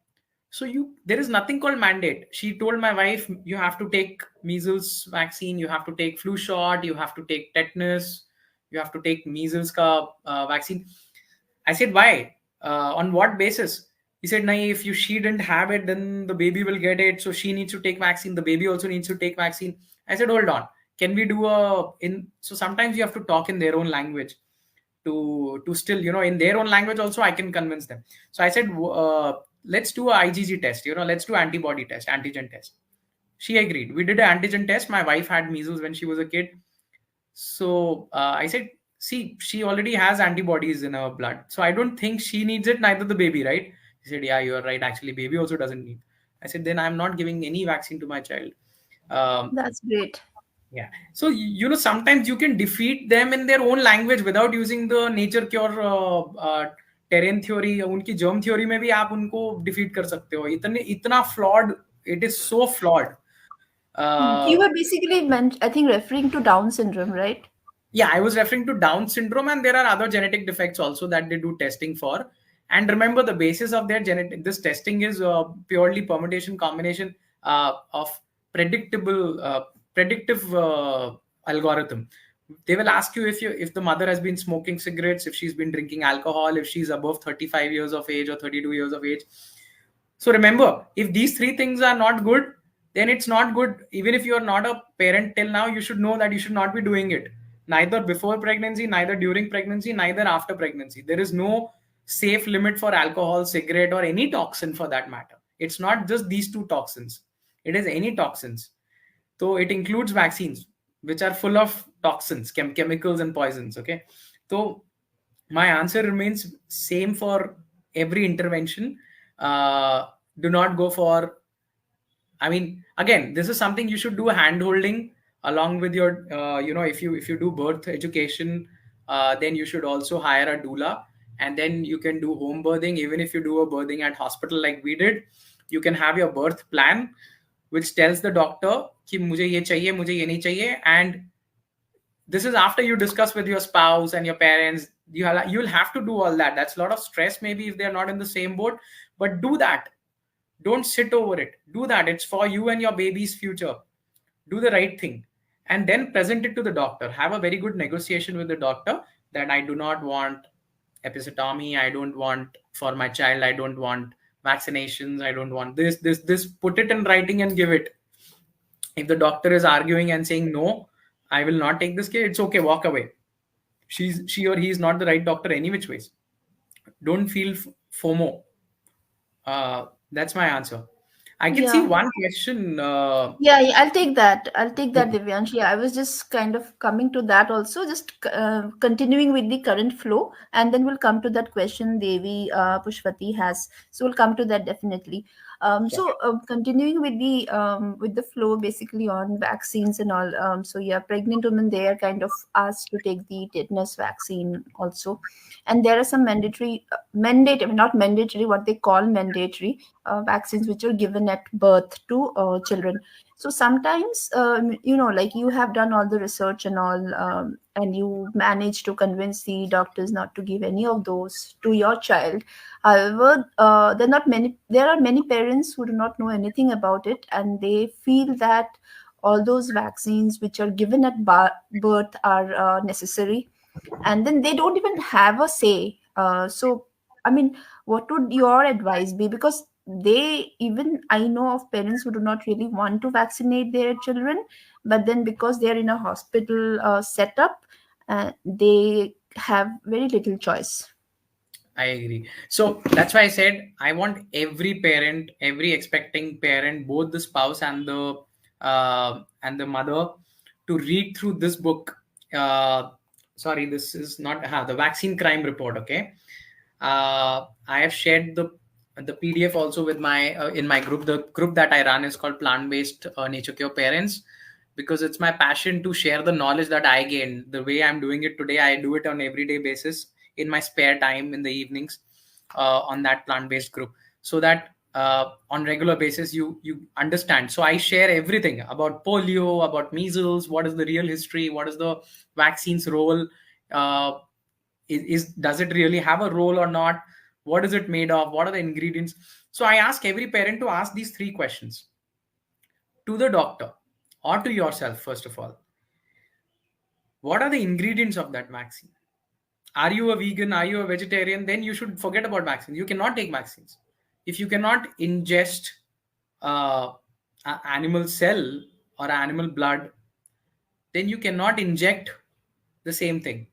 Speaker 2: So there is nothing called mandate. She told my wife, you have to take measles vaccine, you have to take flu shot, you have to take tetanus, you have to take measles vaccine. I said, why? On what basis? He said, nahi, if she didn't have it, then the baby will get it. So she needs to take vaccine. The baby also needs to take vaccine. I said, hold on. Can we do so sometimes you have to talk in their own language to still, in their own language also I can convince them. So I said, let's do a IgG test, let's do antibody test, antigen test. She agreed. We did an antigen test. My wife had measles when she was a kid. So I said, see, she already has antibodies in her blood. So I don't think she needs it, neither the baby, right? He said, yeah, you're right. Actually, baby also doesn't need. I said, then I'm not giving any vaccine to my child.
Speaker 1: That's great.
Speaker 2: Yeah. So, sometimes you can defeat them in their own language without using the nature cure terrain theory. उनकी germ theory में भी आप उनको defeat कर सकते हो. इतना flawed. It is so flawed.
Speaker 1: You were basically I think referring to Down syndrome, right?
Speaker 2: Yeah, I was referring to Down syndrome, and there are other genetic defects also that they do testing for. And remember, the basis of their this testing is purely permutation combination of predictive algorithm. They will ask you if the mother has been smoking cigarettes, if she's been drinking alcohol, if she's above 35 years of age or 32 years of age. So remember, if these three things are not good, then it's not good. Even if you are not a parent till now, you should know that you should not be doing it. Neither before pregnancy, neither during pregnancy, neither after pregnancy. There is no safe limit for alcohol, cigarette, or any toxin for that matter. It's not just these two toxins. It is any toxins. So it includes vaccines, which are full of toxins, chemicals and poisons. Okay. So my answer remains same for every intervention. Do not go for, I mean, again, this is something you should do hand holding along with your, if you do birth education, then you should also hire a doula, and then you can do home birthing. Even if you do a birthing at hospital like we did, you can have your birth plan, which tells the doctor कि मुझे ये चाहिए, मुझे ये नहीं चाहिए, and this is after you discuss with your spouse and your parents. You'll have to do all that. That's a lot of stress maybe if they're not in the same boat, but do that. Don't sit over it. Do that. It's for you and your baby's future. Do the right thing and then present it to the doctor. Have a very good negotiation with the doctor that I do not want episiotomy. I don't want for my child. I don't want vaccinations. I don't want this. Put it in writing and give it. If the doctor is arguing and saying, no, I will not take this kid, it's okay. Walk away. She or he is not the right doctor any which ways. Don't feel FOMO. That's my answer. I can see one question.
Speaker 1: Yeah, I'll take that. Divyansh. Yeah, I was just kind of coming to that also, just continuing with the current flow, and then we'll come to that question Devi Pushpati has. So we'll come to that definitely. So continuing with the flow, basically on vaccines and all. So yeah, pregnant women, they are kind of asked to take the tetanus vaccine also, and there are some not mandatory, what they call mandatory vaccines which are given at birth to children. So sometimes like you have done all the research and all, and you manage to convince the doctors not to give any of those to your child. However, there are many parents who do not know anything about it, and they feel that all those vaccines which are given at birth are necessary, and then they don't even have a say. So I mean, what would your advice be? Because I know of parents who do not really want to vaccinate their children, but then because they are in a hospital setup, they have very little choice.
Speaker 2: I agree. So that's why I said I want every parent, every expecting parent, both the spouse and the mother, to read through this book. Uh, Sorry, this is not the Vaccine Crime Report. Okay, I have shared the PDF also with my in my group. The group that I run is called Plant Based Nature Cure Parents, because it's my passion to share the knowledge that I gain. The way I'm doing it today, I do it on everyday basis in my spare time in the evenings on that plant-based group, so that on regular basis you understand. So I share everything about polio, about measles, what is the real history, what is the vaccine's role, uh, does it really have a role or not, what is it made of, what are the ingredients. So I ask every parent to ask these three questions to the doctor or to yourself. First of all, what are the ingredients of that vaccine? Are you a vegan, are you a vegetarian? Then you should forget about vaccines. You cannot take vaccines if you cannot ingest uh, animal cell or animal blood. Then you cannot inject the same thing.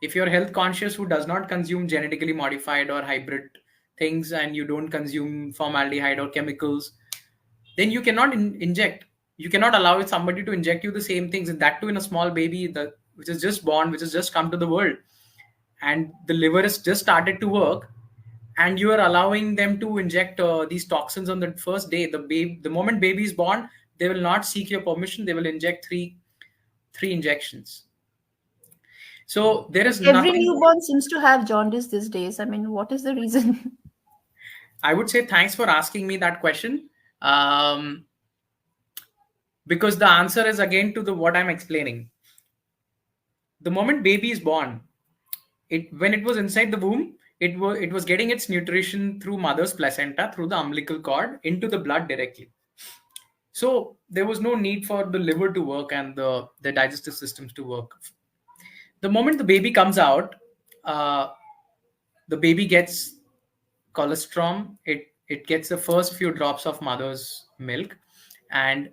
Speaker 2: If you're health conscious, who does not consume genetically modified or hybrid things, and you don't consume formaldehyde or chemicals, then you cannot inject. You cannot allow somebody to inject you the same things, and that too in a small baby which is just born, which has just come to the world, and the liver has just started to work, and you are allowing them to inject these toxins on the first day. The moment baby is born, they will not seek your permission. They will inject three injections. So there is
Speaker 1: Every
Speaker 2: nothing.
Speaker 1: newborn seems to have jaundice these days. I mean, what is the reason?
Speaker 2: I would say thanks for asking me that question, because the answer is again to the what I'm explaining. The moment baby is born, when it was inside the womb, it was getting its nutrition through mother's placenta, through the umbilical cord into the blood directly. So there was no need for the liver to work and the digestive systems to work. The moment the baby comes out, uh, the baby gets colostrum. It gets the first few drops of mother's milk, and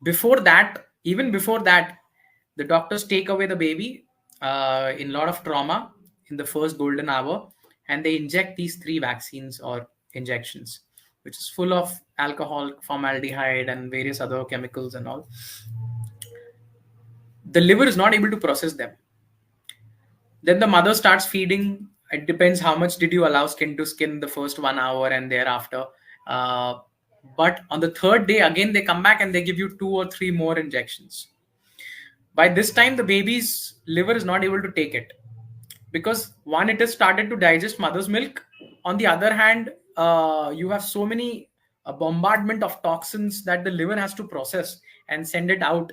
Speaker 2: before that, even before that, the doctors take away the baby in a lot of trauma in the first golden hour, and they inject these three vaccines or injections, which is full of alcohol, formaldehyde, and various other chemicals and all. The liver is not able to process them. Then the mother starts feeding. It depends how much did you allow skin to skin the first 1 hour and thereafter. uh, but on the third day again they come back and they give you two or three more injections. By this time the baby's liver is not able to take it, because one, it has started to digest mother's milk. On the other hand, you have so many bombardment of toxins that the liver has to process and send it out,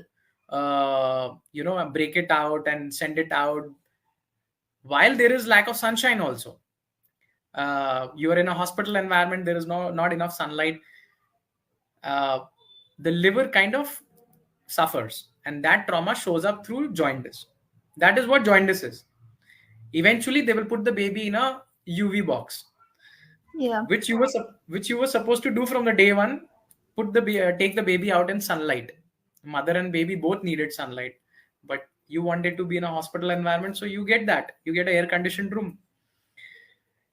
Speaker 2: break it out and send it out, while there is lack of sunshine also. You are in a hospital environment, there is not enough sunlight. uh, the liver kind of suffers, and that trauma shows up through jaundice. That is what jaundice is. Eventually they will put the baby in a UV box,
Speaker 1: Yeah.
Speaker 2: which you were supposed to do from the day one. Take the baby out in sunlight. Mother and baby both needed sunlight, but you wanted to be in a hospital environment, so you get that. You get an air conditioned room.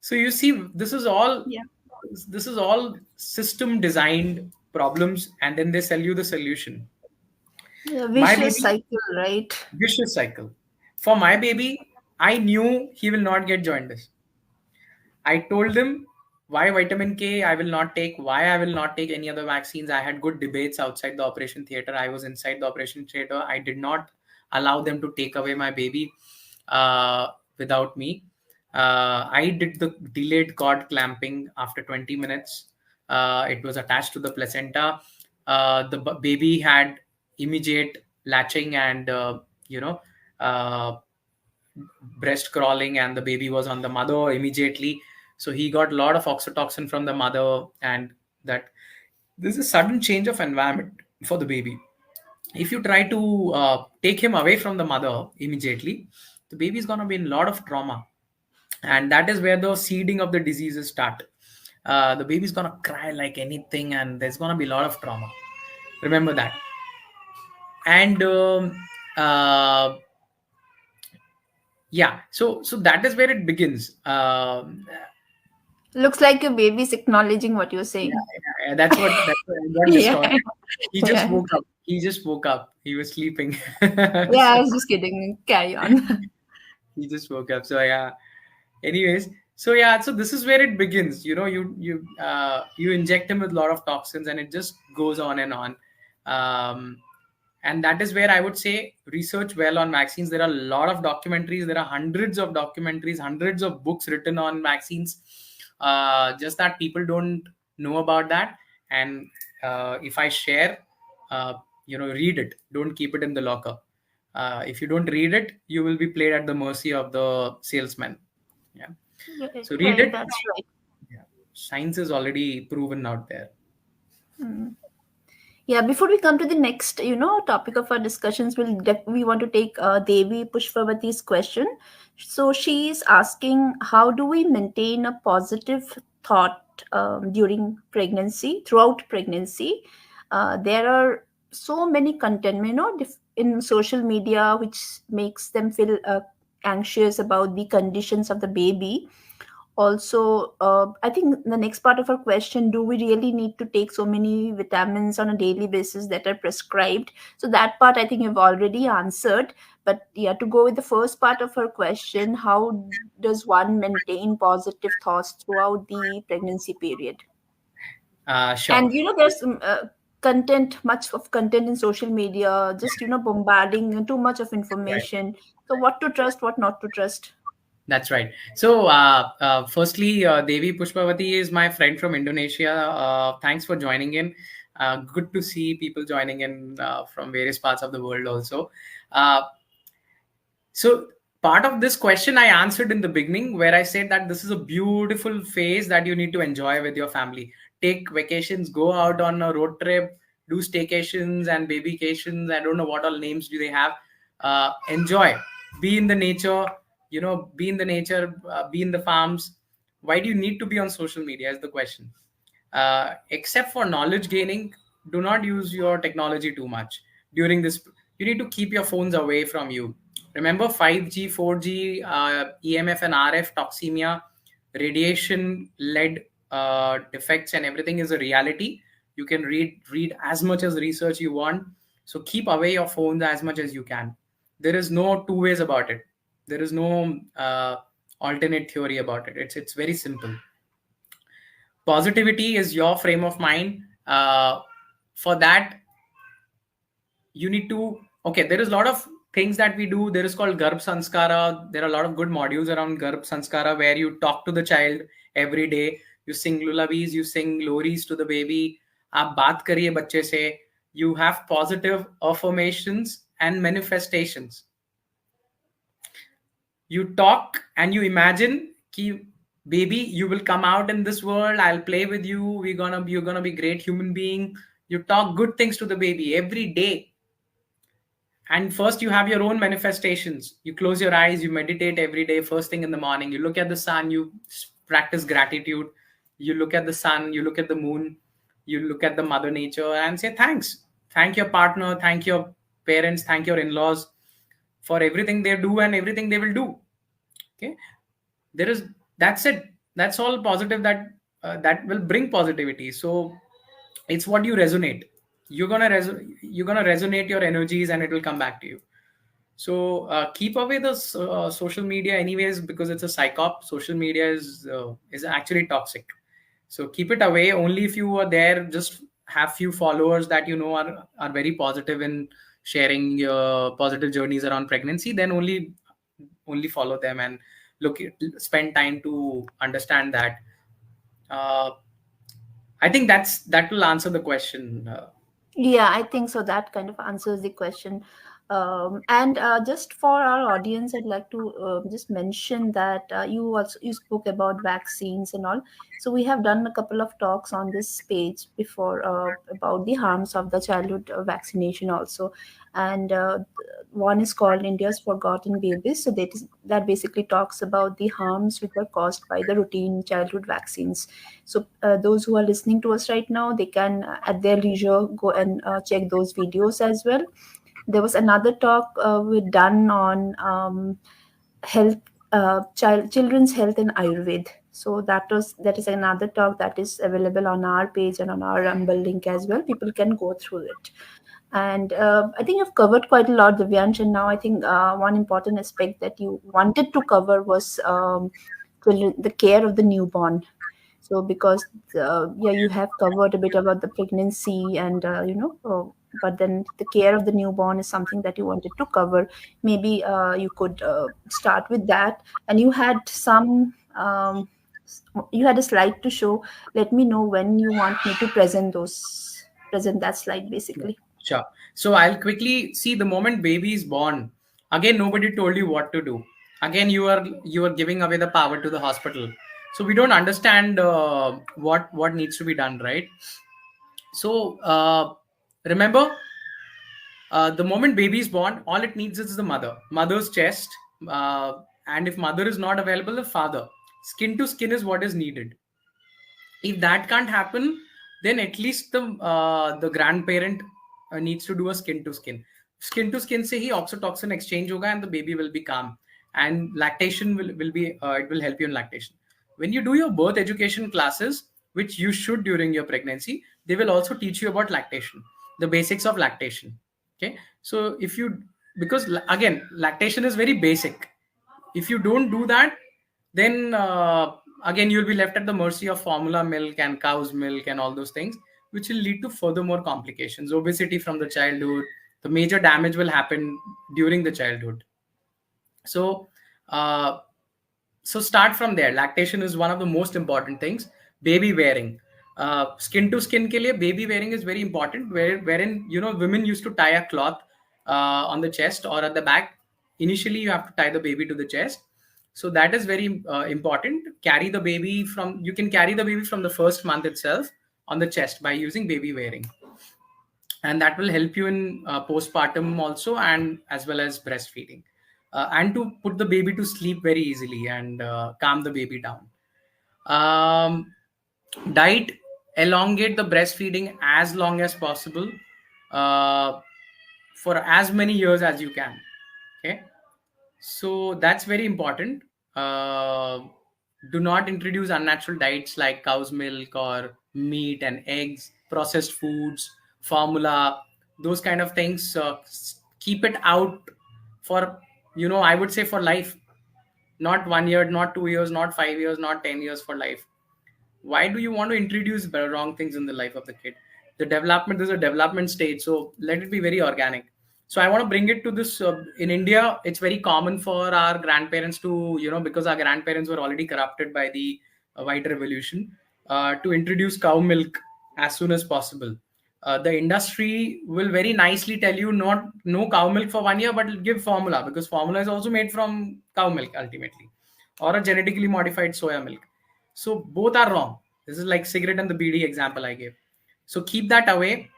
Speaker 2: So you see,
Speaker 1: Yeah.
Speaker 2: this is all system designed problems, and then they sell you the solution.
Speaker 1: Yeah,
Speaker 2: My
Speaker 1: vicious
Speaker 2: baby,
Speaker 1: cycle, right?
Speaker 2: vicious cycle. For my baby, I knew he will not get jaundice. I told him why vitamin K I will not take, why I will not take any other vaccines. I had good debates outside the operation theater. I was inside the operation theater. I did not allow them to take away my baby without me. I did the delayed cord clamping after 20 minutes. It was attached to the placenta. The baby had immediate latching and, you know, uh, breast crawling, and the baby was on the mother immediately. So he got a lot of oxytocin from the mother, and that this is a sudden change of environment for the baby. If you try to take him away from the mother immediately, the baby is going to be in a lot of trauma, and that is where the seeding of the diseases start. The baby is going to cry like anything, and there's going to be a lot of trauma. Remember that. And uh, Yeah, so that is where it begins.
Speaker 1: Looks like your baby's acknowledging what you're
Speaker 2: Yeah,
Speaker 1: saying.
Speaker 2: yeah, that's what I got
Speaker 1: Yeah.
Speaker 2: distorted. He just
Speaker 1: Yeah.
Speaker 2: woke up. He just woke up. He was sleeping.
Speaker 1: Yeah, I
Speaker 2: So
Speaker 1: was just kidding. Carry on.
Speaker 2: he just woke up. So yeah. Anyways, so yeah, so this is where it begins. You inject him with a lot of toxins, and it just goes on and on. Um, and that is where I would say research well on vaccines. There are a lot of documentaries. There are hundreds of documentaries, hundreds of books written on vaccines. Just that people don't know about that. And if I share, uh, read it. Don't keep it in the locker. If you don't read it, you will be played at the mercy of the salesman. Yeah.
Speaker 1: Right,
Speaker 2: So read
Speaker 1: right,
Speaker 2: it.
Speaker 1: that's right.
Speaker 2: Yeah. Science is already proven out there.
Speaker 1: Mm. Yeah, before we come to the next, topic of our discussions, we want to take Devi Pushpavati's question. So she's asking, how do we maintain a positive thought during pregnancy, throughout pregnancy? There are so many content, in social media, which makes them feel anxious about the conditions of the baby. Also, I think the next part of our question, do we really need to take so many vitamins on a daily basis that are prescribed? So that part I think you've already answered. But yeah, to go with the first part of our question, how does one maintain positive thoughts throughout the pregnancy period?
Speaker 2: Sure.
Speaker 1: And there's much of content in social media, just bombarding too much of
Speaker 2: Right.
Speaker 1: information. So what to trust, what not to trust?
Speaker 2: That's right. So, firstly, Devi Pushpavati is my friend from Indonesia. Thanks for joining in. Good to see people joining in from various parts of the world also. Uh, So part of this question I answered in the beginning, where I said that this is a beautiful phase that you need to enjoy with your family. Take vacations, go out on a road trip, do staycations and babycations. I don't know what all names do they have. Enjoy, be in the nature. Be in the nature, be in the farms. Why do you need to be on social media? Is the question. Except for knowledge gaining, do not use your technology too much during this. You need to keep your phones away from you. Remember 5G, 4G, EMF and RF toxemia, radiation led defects and everything is a reality. You can read as much as research you want. So keep away your phones as much as you can. There is no two ways about it. There is no alternate theory about it. It's very simple. Positivity is your frame of mind. For that, you need to, okay, there is a lot of things that we do. There is called Garbh Sanskara. There are a lot of good modules around Garbh Sanskara where you talk to the child every day. You sing lullabies, you sing loris to the baby. आप बात करिए बच्चे से. You have positive affirmations and manifestations. You talk and you imagine ki, baby, you will come out in this world. I'll play with you. You're gonna be great human being. You talk good things to the baby every day. And first you have your own manifestations. You close your eyes, you meditate every day, first thing in the morning. You look at the sun, you practice gratitude. You look at the sun, you look at the moon, you look at the mother nature and say thanks. Thank your partner, thank your parents, thank your in-laws for everything they do and everything they will do. Okay, there is, that's it. That's all positive, that will bring positivity. So it's what you resonate. You're gonna resonate your energies and it will come back to you. So keep away the social media anyways, because it's a psychop. Social media is actually toxic. So keep it away. Only if you are there, just have few followers that are very positive in sharing your positive journeys around pregnancy. Then only follow them and spend time to understand that. Uh, I think that will answer the question.
Speaker 1: Yeah, I think so. That kind of answers the question. And just for our audience, I'd like to just mention that you spoke about vaccines and all. So we have done a couple of talks on this page before about the harms of the childhood vaccination also, and one is called India's Forgotten Babies. So that basically talks about the harms which are caused by the routine childhood vaccines. So those who are listening to us right now, they can at their leisure go and check those videos as well. There was another talk we done on health, children's health in Ayurved. So that is another talk that is available on our page and on our Rumble link as well. People can go through it. And I think you've covered quite a lot, Divyansh. And now I think one important aspect that you wanted to cover was the care of the newborn. So because yeah, you have covered a bit about the pregnancy and but then the care of the newborn is something that you wanted to cover. Maybe you could start with that. And you had you had a slide to show. Let me know when you want me to present that slide
Speaker 2: Yeah,
Speaker 1: basically.
Speaker 2: sure. So I'll quickly see the moment baby is born. Again, nobody told you what to do. Again, you are giving away the power to the hospital. So we don't understand what needs to be done, right? So remember, the moment baby is born, all it needs is the mother's chest, uh, and if mother is not available, the father. Skin to skin is what is needed. If that can't happen, then at least the grandparent needs to do a skin to skin se hi oxytocin exchange hoga and the baby will be calm, and lactation will be it will help you in lactation. When you do your birth education classes, which you should during your pregnancy, they will also teach you about lactation, the basics of lactation. Okay, so if you, because again, lactation is very basic. If you don't do that, then again you'll be left at the mercy of formula milk and cow's milk and all those things, which will lead to further more complications, obesity from the childhood. The major damage will happen during the childhood. So uh, so start from there. Lactation is one of the most important things. Baby wearing, skin to skin ke liye baby wearing is very important, wherein women used to tie a cloth on the chest or at the back. Initially you have to tie the baby to the chest, so that is very important. Carry the baby from, you can carry the baby from the first month itself on the chest by using baby wearing, and that will help you in postpartum also, and as well as breastfeeding, and to put the baby to sleep very easily and calm the baby down. um, Diet, elongate the breastfeeding as long as possible, uh, for as many years as you can. Okay, so that's very important. Uh, do not introduce unnatural diets like cow's milk or meat and eggs, processed foods, formula, those kind of things. Keep it out for, I would say, for life. Not 1 year, not 2 years, not 5 years, not 10 years, for life. Why do you want to introduce the wrong things in the life of the kid? The development is a development stage, so let it be very organic. So I want to bring it to this, in India it's very common for our grandparents to, because our grandparents were already corrupted by the white revolution, to introduce cow milk as soon as possible. The industry will very nicely tell you, not no cow milk for 1 year, but give formula, because formula is also made from cow milk ultimately, or a genetically modified soya milk. So both are wrong. This is like cigarette and the BD example I gave. So keep that away.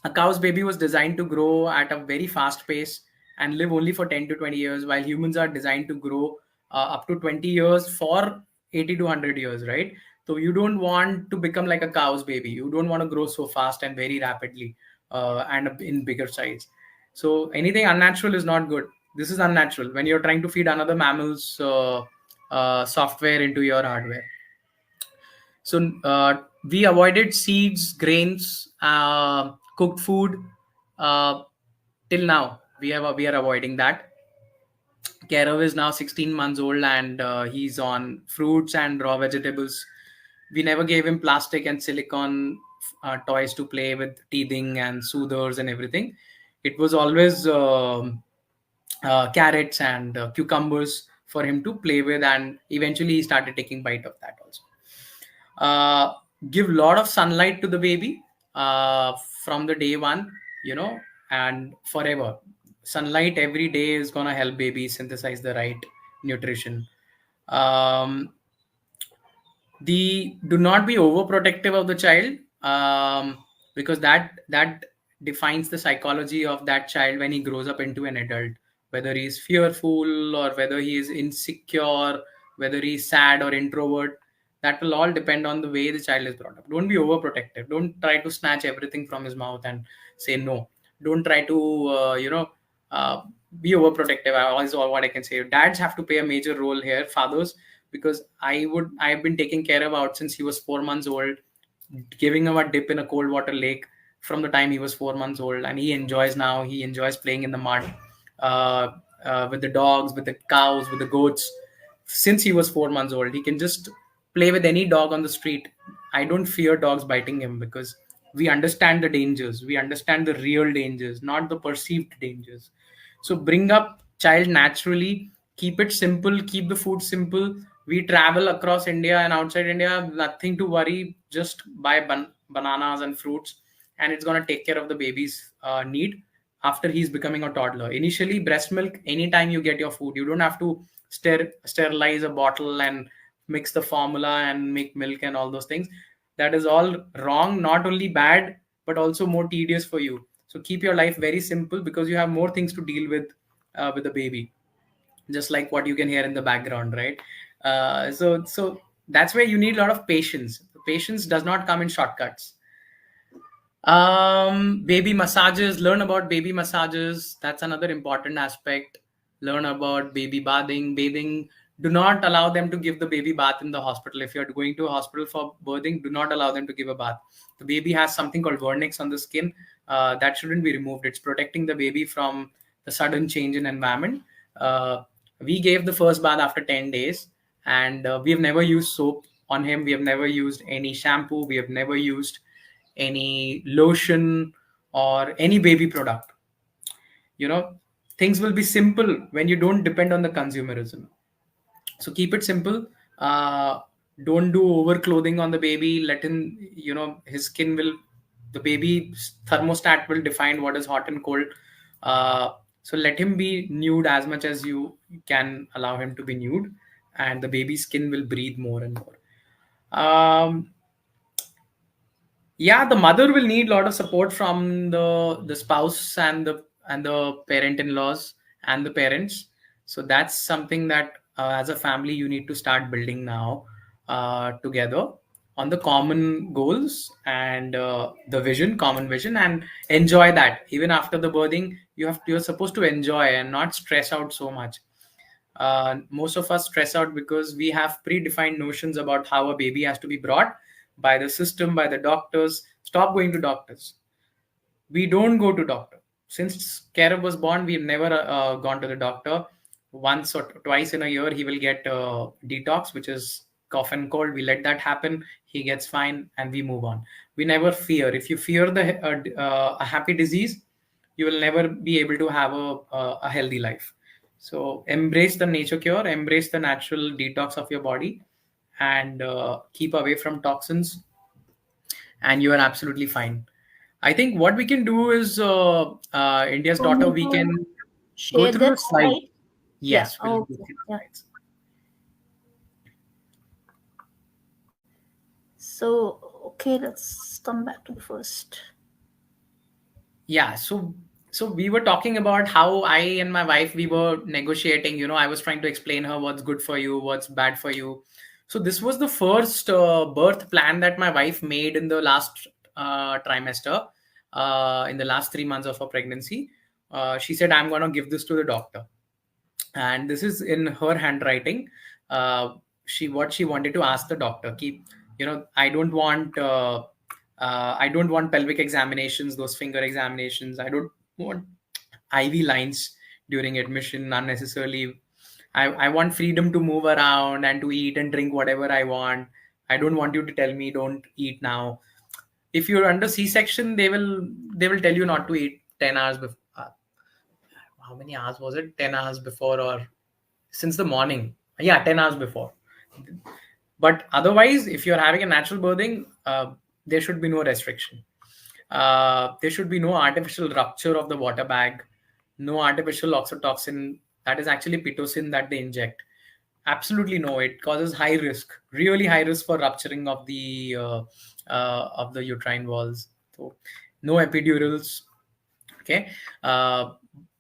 Speaker 2: A cow's baby was designed to grow at a very fast pace and live only for 10 to 20 years, while humans are designed to grow up to 20 years for 80 to 100 years, right? So you don't want to become like a cow's baby. You don't want to grow so fast and very rapidly, and in bigger size. So anything unnatural is not good. This is unnatural when you're trying to feed another mammal's software into your hardware. So we avoided seeds, grains, cooked food. Uh, Till now, we are avoiding that. Kerav is now 16 months old, and he's on fruits and raw vegetables. We never gave him plastic and silicone toys to play with, teething and soothers and everything. It was always carrots and cucumbers for him to play with, and eventually he started taking bite of that also. uh, Give lot of sunlight to the baby from the day one, and forever. Sunlight every day is gonna help baby synthesize the right nutrition. um, the Do not be overprotective of the child, because that defines the psychology of that child when he grows up into an adult, whether he is fearful or whether he is insecure, whether he is sad or introvert. That will all depend on the way the child is brought up. Don't be overprotective. Don't try to snatch everything from his mouth and say no. Don't try to uh, be overprotective. I always all what I can say. Dads have to play a major role here, fathers, because I've been taking care of out since he was 4 months old, giving him a dip in a cold water lake from the time he was 4 months old, and he enjoys now. He enjoys playing in the mud, uh, with the dogs, with the cows, with the goats. Since he was 4 months old, he can just play with any dog on the street. I don't fear dogs biting him because we understand the dangers. We understand the real dangers, not the perceived dangers. So bring up child naturally, keep it simple, keep the food simple. We travel across India and outside India, nothing to worry. Just buy bananas and fruits, and it's gonna take care of the baby's need after he's becoming a toddler. Initially, breast milk. Anytime you get your food, you don't have to sterilize a bottle and mix the formula and make milk and all those things. That is all wrong. Not only bad, but also more tedious for you. So keep your life very simple because you have more things to deal with the baby, just like what you can hear in the background, right? So that's where you need a lot of patience. Patience does not come in shortcuts. Baby massages. Learn about baby massages. That's another important aspect. Learn about baby bathing. Do not allow them to give the baby bath in the hospital. If you're going to a hospital for birthing, do not allow them to give a bath. The baby has something called vernix on the skin, that shouldn't be removed. It's protecting the baby from the sudden change in environment. We gave the first bath after 10 days, and we have never used soap on him. We have never used any shampoo. We have never used any lotion or any baby product. You know, things will be simple when you don't depend on the consumerism. So keep it simple. Don't do over clothing on the baby. Let him, his skin will, the baby's thermostat will define what is hot and cold. So let him be nude as much as you can allow him to be nude, and the baby's skin will breathe more and more. Yeah, the mother will need a lot of support from the spouse and the parent-in-laws and the parents. So that's something that, as a family, you need to start building now, together, on the common goals and the vision, common vision, and enjoy that. Even after the birthing, you're supposed to enjoy and not stress out so much. Most of us stress out because we have predefined notions about how a baby has to be brought by the system, by the doctors. Stop going to doctors. We don't go to doctor. Since Kerem was born, we have never gone to the doctor. Once or twice in a year, he will get detox, which is cough and cold. We let that happen. He gets fine, and we move on. We never fear. If you fear a happy disease, you will never be able to have a healthy life. So embrace the nature cure, embrace the natural detox of your body, and keep away from toxins, and you are absolutely fine. I think what we can do is, India's
Speaker 1: For
Speaker 2: daughter,
Speaker 1: me
Speaker 2: we can
Speaker 1: to
Speaker 2: go
Speaker 1: share
Speaker 2: through
Speaker 1: that
Speaker 2: the slide.
Speaker 1: slide. Yeah.
Speaker 2: Yes, we'll go
Speaker 1: Okay.
Speaker 2: through the
Speaker 1: Yeah.
Speaker 2: slides.
Speaker 1: So okay, let's come back to the first.
Speaker 2: Yeah, so we were talking about how I and my wife, we were negotiating. I was trying to explain her what's good for you, what's bad for you. So this was the first birth plan that my wife made in the last trimester, in the last 3 months of her pregnancy. She said, I'm going to give this to the doctor, and this is in her handwriting. She What she wanted to ask the doctor, keep, I don't want pelvic examinations, those finger examinations. I don't want IV lines during admission unnecessarily. I want freedom to move around and to eat and drink whatever I want. I don't want you to tell me don't eat now. If you're under C-section, they will tell you not to eat 10 hours before. How many hours was it? 10 hours before, or since the morning? Yeah, 10 hours before. But otherwise, if you're having a natural birthing, there should be no restriction. There should be no artificial rupture of the water bag, no artificial oxytocin. That is actually pitocin that they inject. Absolutely no. It causes high risk, really high risk for rupturing of the uterine walls. So, no epidurals. Okay.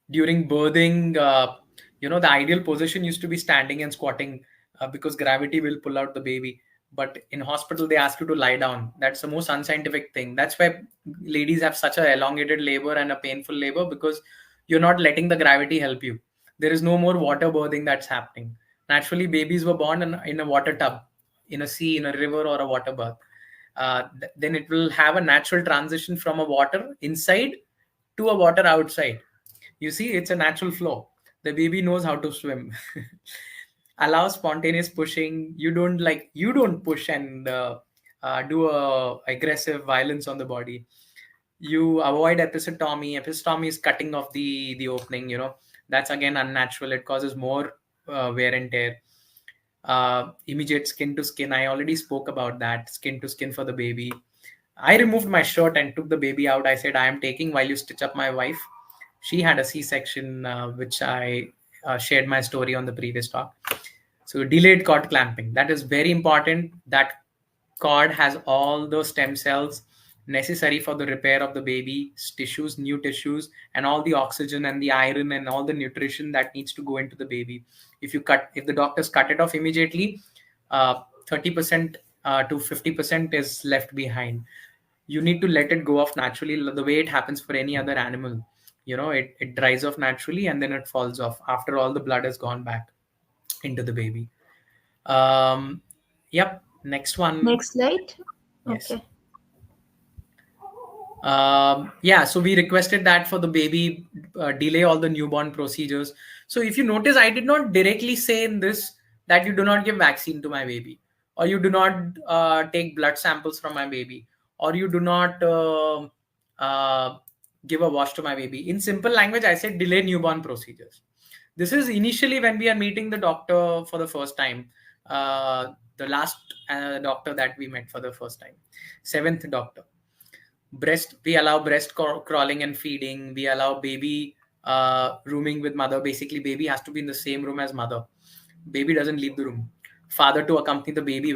Speaker 2: During birthing, the ideal position used to be standing and squatting, because gravity will pull out the baby. But in hospital, they ask you to lie down. That's the most unscientific thing. That's why ladies have such a elongated labor and a painful labor, because You're not letting the gravity help you. There is no more water birthing that's happening. Naturally, babies were born in a water tub, in a sea, in a river, or a water bath. Then it will have a natural transition from a water inside to a water outside. You see, it's a natural flow. The baby knows how to swim. Allow spontaneous pushing. You don't push and do a aggressive violence on the body. You avoid episiotomy. Episiotomy is cutting off the opening. That's again unnatural. It causes more wear and tear. Immediate skin to skin. I already spoke about that. Skin to skin for the baby. I removed my shirt and took the baby out. I said, I am taking while you stitch up my wife. She had a C-section, which I shared my story on the previous talk. So delayed cord clamping. That is very important. That cord has all the stem cells necessary for the repair of the baby's tissues, new tissues, and all the oxygen and the iron and all the nutrition that needs to go into the baby. If the doctors cut it off immediately, 30% to 50% is left behind. You need to let it go off naturally, the way it happens for any other animal. It dries off naturally and then it falls off after all the blood has gone back into the baby. Yep. Next one.
Speaker 1: Next slide.
Speaker 2: Yes.
Speaker 1: Okay.
Speaker 2: Yeah, so we requested that for the baby, delay all the newborn procedures. So if you notice, I did not directly say in this that you do not give vaccine to my baby, or you do not take blood samples from my baby, or you do not give a wash to my baby. In simple language, I said delay newborn procedures. This is initially when we are meeting the doctor for the first time. The last doctor that we met for the first time, 7th doctor. We allow breast crawling and feeding. We allow baby rooming with mother. Basically, baby has to be in the same room as mother. Baby doesn't leave the room. Father to accompany the baby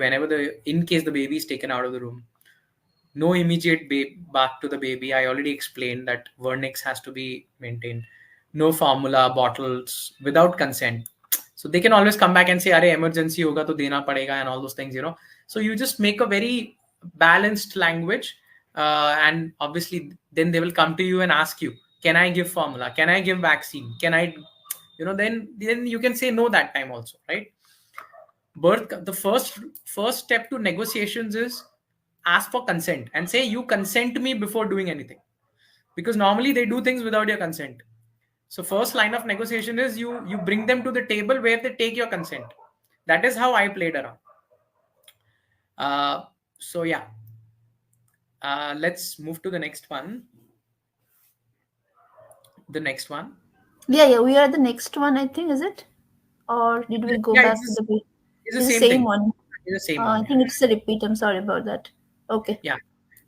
Speaker 2: in case the baby is taken out of the room. No immediate bath to the baby. I already explained that vernix has to be maintained. No formula bottles without consent. So they can always come back and say, "Arey, emergency hoga to dena padega," and all those things. So you just make a very balanced language, and obviously then they will come to you and ask you, "Can I give formula? Can I give vaccine? Can I?" Then you can say no that time also, right? The first step to negotiations is ask for consent and say, you consent me before doing anything, because normally they do things without your consent. So first line of negotiation is you bring them to the table where they take your consent. That is how I played around. So yeah, let's move to the next one. The next one.
Speaker 1: Yeah, we are the next one, I think, is it? Or did we go back to the...
Speaker 2: It's the same
Speaker 1: one.
Speaker 2: It's the same one.
Speaker 1: I think it's a repeat. I'm sorry about that. Okay.
Speaker 2: Yeah.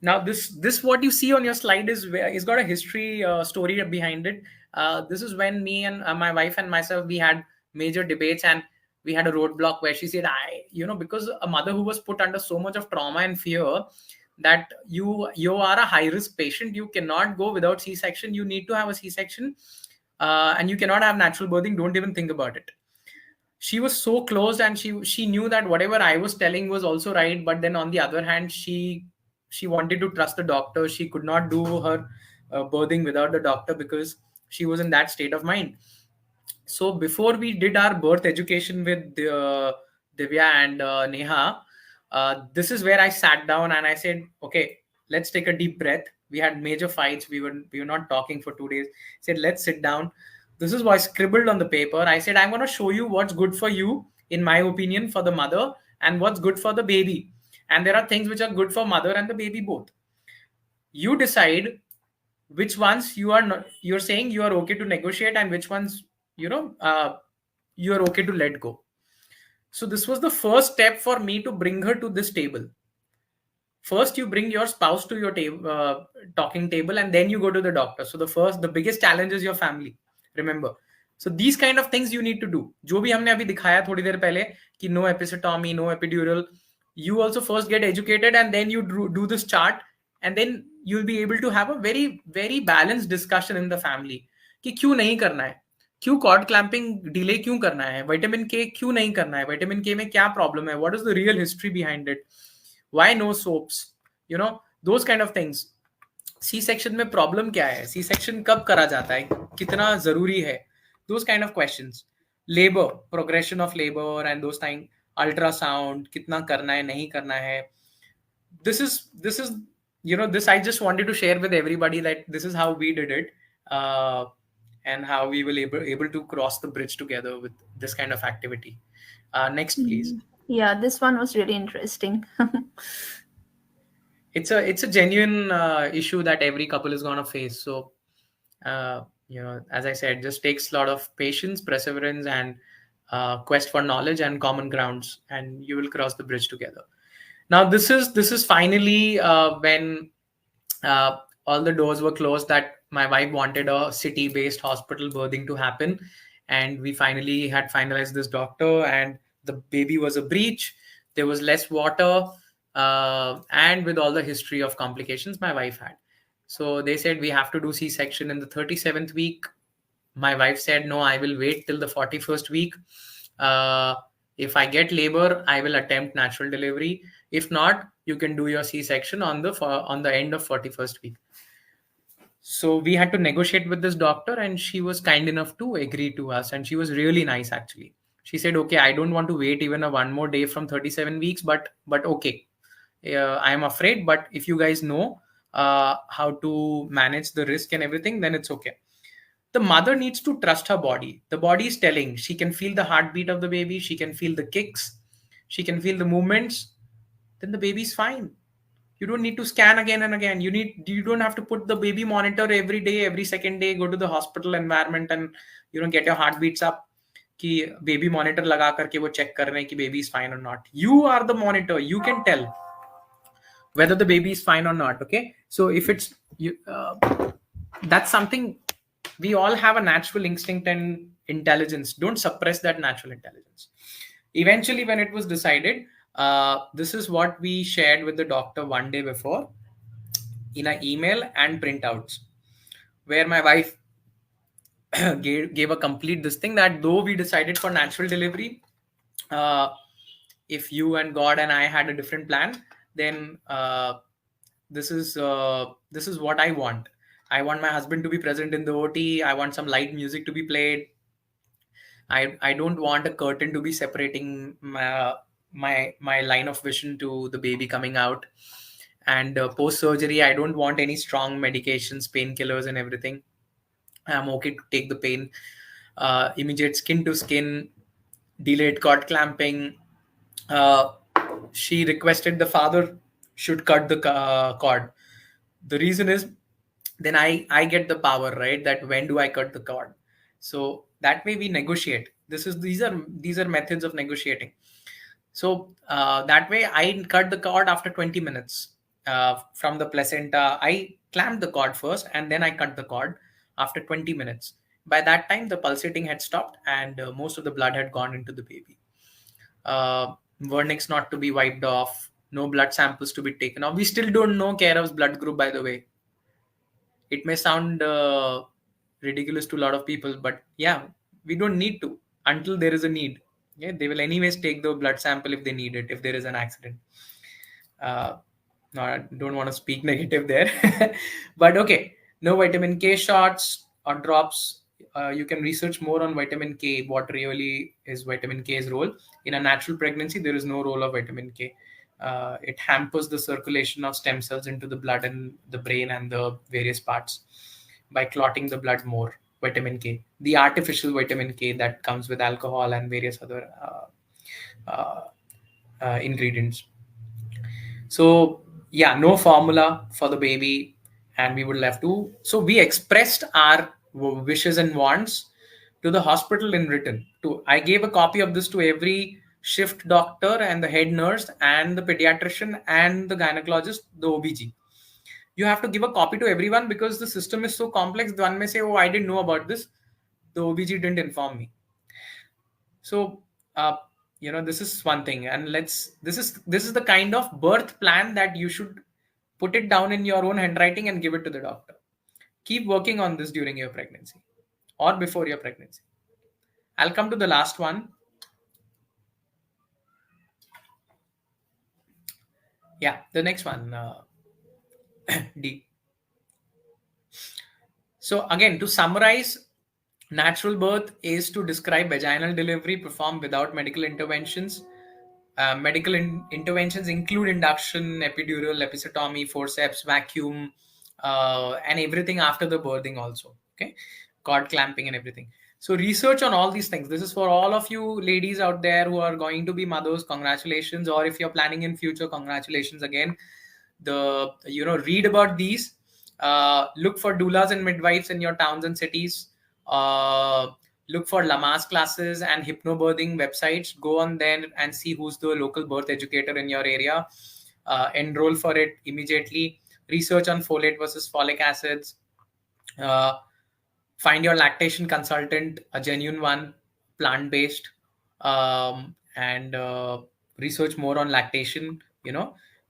Speaker 2: Now this what you see on your slide is it's got a history story behind it. This is when me and my wife and myself, we had major debates, and we had a roadblock where she said, because a mother who was put under so much of trauma and fear that you are a high risk patient, you cannot go without C-section. You need to have a C-section, and you cannot have natural birthing. Don't even think about it. She was so closed, and she knew that whatever I was telling was also right. But then on the other hand, she wanted to trust the doctor. She could not do her birthing without the doctor because she was in that state of mind. So before we did our birth education with Divya and Neha, this is where I sat down and I said, okay, let's take a deep breath. We had major fights. We were not talking for 2 days. I said, let's sit down. This is what I scribbled on the paper. I said, I'm going to show you what's good for you, in my opinion, for the mother, and what's good for the baby. And there are things which are good for mother and the baby both. You decide which ones you're saying you are okay to negotiate, and which ones, you are okay to let go. So this was the first step for me to bring her to this table. First, you bring your spouse to your table, talking table, and then you go to the doctor. So the biggest challenge is your family. Remember. So these kind of things you need to do. जो भी हमने अभी दिखाया थोड़ी देर पहले कि no episiotomy, no epidural. You also first get educated, and then you do this chart, and then you'll be able to have a very, very balanced discussion in the family कि क्यों नहीं करना है, क्यों कॉर्ड क्लैंपिंग डिले क्यों करना है, vitamin के क्यों नहीं करना है, विटामिन के में क्या प्रॉब्लम है, what is the real history behind it, why no soaps, those kind of things. C section में प्रॉब्लम क्या है, सी सेक्शन कब करा जाता है, कितना जरूरी है, those kind of questions, labour, progression of labour and those time, ultrasound कितना करना है नहीं करना है. This is this I just wanted to share with everybody that this is how we did it, uh, and how we were able to cross the bridge together with this kind of activity. Next, please.
Speaker 1: Yeah, this one was really interesting.
Speaker 2: It's a genuine issue that every couple is going to face. So as I said, just takes a lot of patience, perseverance, and quest for knowledge and common grounds, and you will cross the bridge together. Now this is finally when all the doors were closed, that my wife wanted a city based hospital birthing to happen, and we finally had finalized this doctor, and the baby was a breech, there was less water, and with all the history of complications my wife had. So they said we have to do C-section in the 37th week. My wife said, no, I will wait till the 41st week. uh, if I get labor, I will attempt natural delivery. If not, you can do your C-section on the end of 41st week. So we had to negotiate with this doctor, and she was kind enough to agree to us, and she was really nice actually. She said, okay, I don't want to wait even a one more day from 37 weeks, but okay, I'm afraid, but if you guys know how to manage the risk and everything, then it's okay. The mother needs to trust her body. The body is telling, she can feel the heartbeat of the baby, she can feel the kicks, she can feel the movements, then the baby is fine. You don't need to scan again and again. You don't have to put the baby monitor every day, every second day, go to the hospital environment and get your heartbeats up कि baby monitor लगा करके वो check कर रहे हैं कि baby is fine or not. You are the monitor, you can tell whether the baby is fine or not. Okay, so if it's you, that's something, we all have a natural instinct and intelligence. Don't suppress that natural intelligence. Eventually, when it was decided, this is what we shared with the doctor one day before in an email and printouts, where my wife gave a complete this thing, that though we decided for natural delivery, uh, if you and God and I had a different plan, then this is what I want. I want my husband to be present in the OT. I want some light music to be played. I don't want a curtain to be separating my line of vision to the baby coming out. And post surgery, I don't want any strong medications, painkillers, and everything. I'm okay to take the pain. Immediate skin to skin, delayed cord clamping. Uh, she requested the father should cut the cord. The reason is, then I get the power, right? That when do I cut the cord? So that way we negotiate. These are methods of negotiating. So that way I cut the cord after 20 minutes from the placenta. I clamped the cord first, and then I cut the cord after 20 minutes. By that time, the pulsating had stopped, and most of the blood had gone into the baby. Vernix not to be wiped off, no blood samples to be taken off. We still don't know Karav's blood group, by the way. It may sound ridiculous to a lot of people, but yeah, we don't need to until there is a need. Yeah, they will anyways take the blood sample if they need it, if there is an accident. No, I don't want to speak negative there. But okay, no vitamin K shots or drops. You can research more on vitamin K, what really is vitamin K's role. In a natural pregnancy, there is no role of vitamin K. It hampers the circulation of stem cells into the blood and the brain and the various parts by clotting the blood more. Vitamin K, the artificial vitamin K that comes with alcohol and various other uh, ingredients. So yeah, no formula for the baby, and we would love to. So we expressed our wishes and wants to the hospital in written. To I gave a copy of this to every shift doctor and the head nurse and the pediatrician and the gynecologist, the OBG. You have to give a copy to everyone because the system is so complex. One may say, "Oh, I didn't know about this. The OBG didn't inform me." So this is one thing, and this is the kind of birth plan that you should put it down in your own handwriting and give it to the doctor. Keep working on this during your pregnancy or before your pregnancy. I'll come to the last one. Yeah, the next one, D. So again, to summarize, natural birth is to describe vaginal delivery performed without medical interventions. Medical interventions include induction, epidural, episiotomy, forceps, vacuum, and everything after the birthing also. Okay, cord clamping and everything. So research on all these things. This is for all of you ladies out there who are going to be mothers. Congratulations, or if you're planning in future, congratulations again. Read about these. Look for doulas and midwives in your towns and cities. Uh, Look for Lamaze classes and hypnobirthing websites. Go on there and see who's the local birth educator in your area. Enroll for it immediately. Research on folate versus folic acids. Uh, Find your lactation consultant, a genuine one, plant based, and research more on lactation,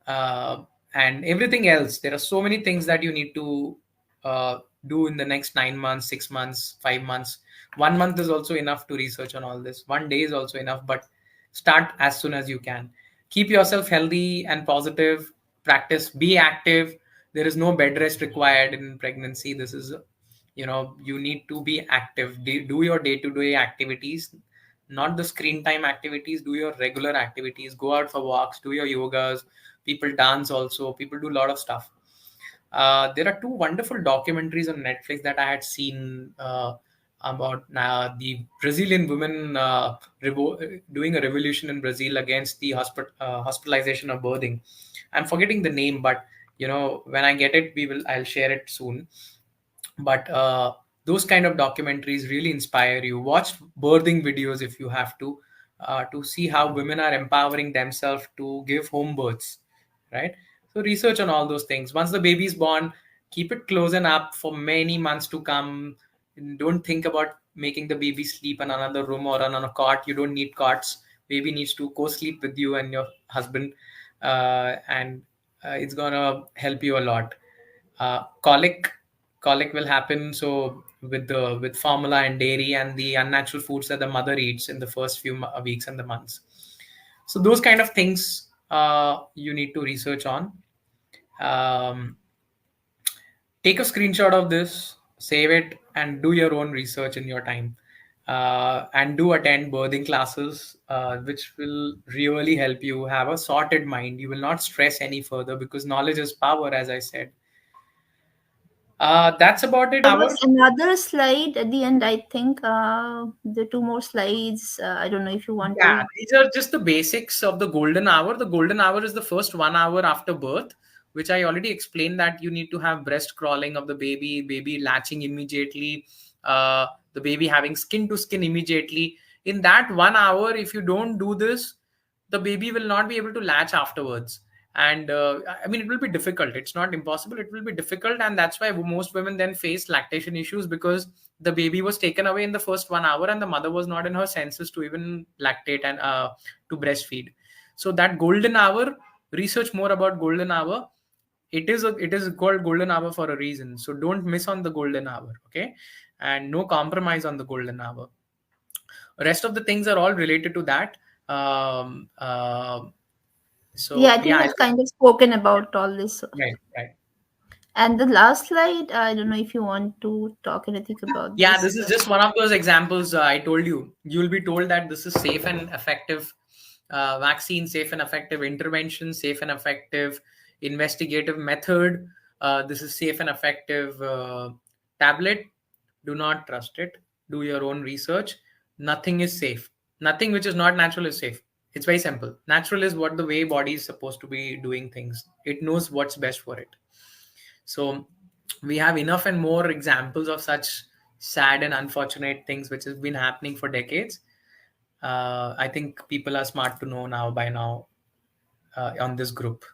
Speaker 2: uh, and everything else. There are so many things that you need to do in the next 9 months, 6 months, 5 months. 1 month is also enough to research on all this. One day is also enough, but start as soon as you can. Keep yourself healthy and positive. Practice, be active. There is no bed rest required in pregnancy. This is, you need to be active. Do your day-to-day activities, not the screen time activities. Do your regular activities. Go out for walks, do your yogas. People dance also. People do a lot of stuff. There are two wonderful documentaries on Netflix that I had seen about the Brazilian women doing a revolution in Brazil against the hospitalization of birthing. I'm forgetting the name, but when I get it, I'll share it soon. But those kind of documentaries really inspire you. Watch birthing videos if you have to see how women are empowering themselves to give home births, right? So research on all those things. Once the baby is born, keep it close and up for many months to come. Don't think about making the baby sleep in another room or on a cot. You don't need cots. Baby needs to co-sleep with you and your husband, and it's gonna help you a lot. Colic will happen, so with formula and dairy and the unnatural foods that the mother eats in the first few weeks and the months. So those kind of things you need to research on. um, Take a screenshot of this, save it, and do your own research in your time. And do attend birthing classes, which will really help you have a sorted mind. You will not stress any further because knowledge is power, as I said. That's about it.
Speaker 1: There was another slide at the end, I think. The two more slides. I don't know if you want
Speaker 2: Yeah,
Speaker 1: to.
Speaker 2: these are just the basics of the golden hour. The golden hour is the first 1 hour after birth, which I already explained that you need to have breast crawling of the baby latching immediately, the baby having skin to skin immediately. In that 1 hour, if you don't do this, the baby will not be able to latch afterwards. And I mean, it will be difficult. It's not impossible. It will be difficult. And that's why most women then face lactation issues, because the baby was taken away in the first 1 hour and the mother was not in her senses to even lactate and to breastfeed. So that golden hour, research more about golden hour. It is called golden hour for a reason. So don't miss on the golden hour. Okay. And no compromise on the golden hour. Rest of the things are all related to that. um, uh,
Speaker 1: Yeah,
Speaker 2: so
Speaker 1: I think
Speaker 2: yeah,
Speaker 1: we've kind of spoken about all this.
Speaker 2: right.
Speaker 1: And the last slide, I don't know if you want to talk anything about
Speaker 2: Yeah,
Speaker 1: this.
Speaker 2: this is just one of those examples. I told you, you'll be told that this is safe and effective vaccine, safe and effective intervention, safe and effective investigative method. This is safe and effective tablet. Do not trust it. Do your own research. Nothing is safe. Nothing which is not natural is safe. It's very simple. Natural is what the way body is supposed to be doing things. It knows what's best for it. So we have enough and more examples of such sad and unfortunate things which has been happening for decades. I think people are smart to know now by now on this group.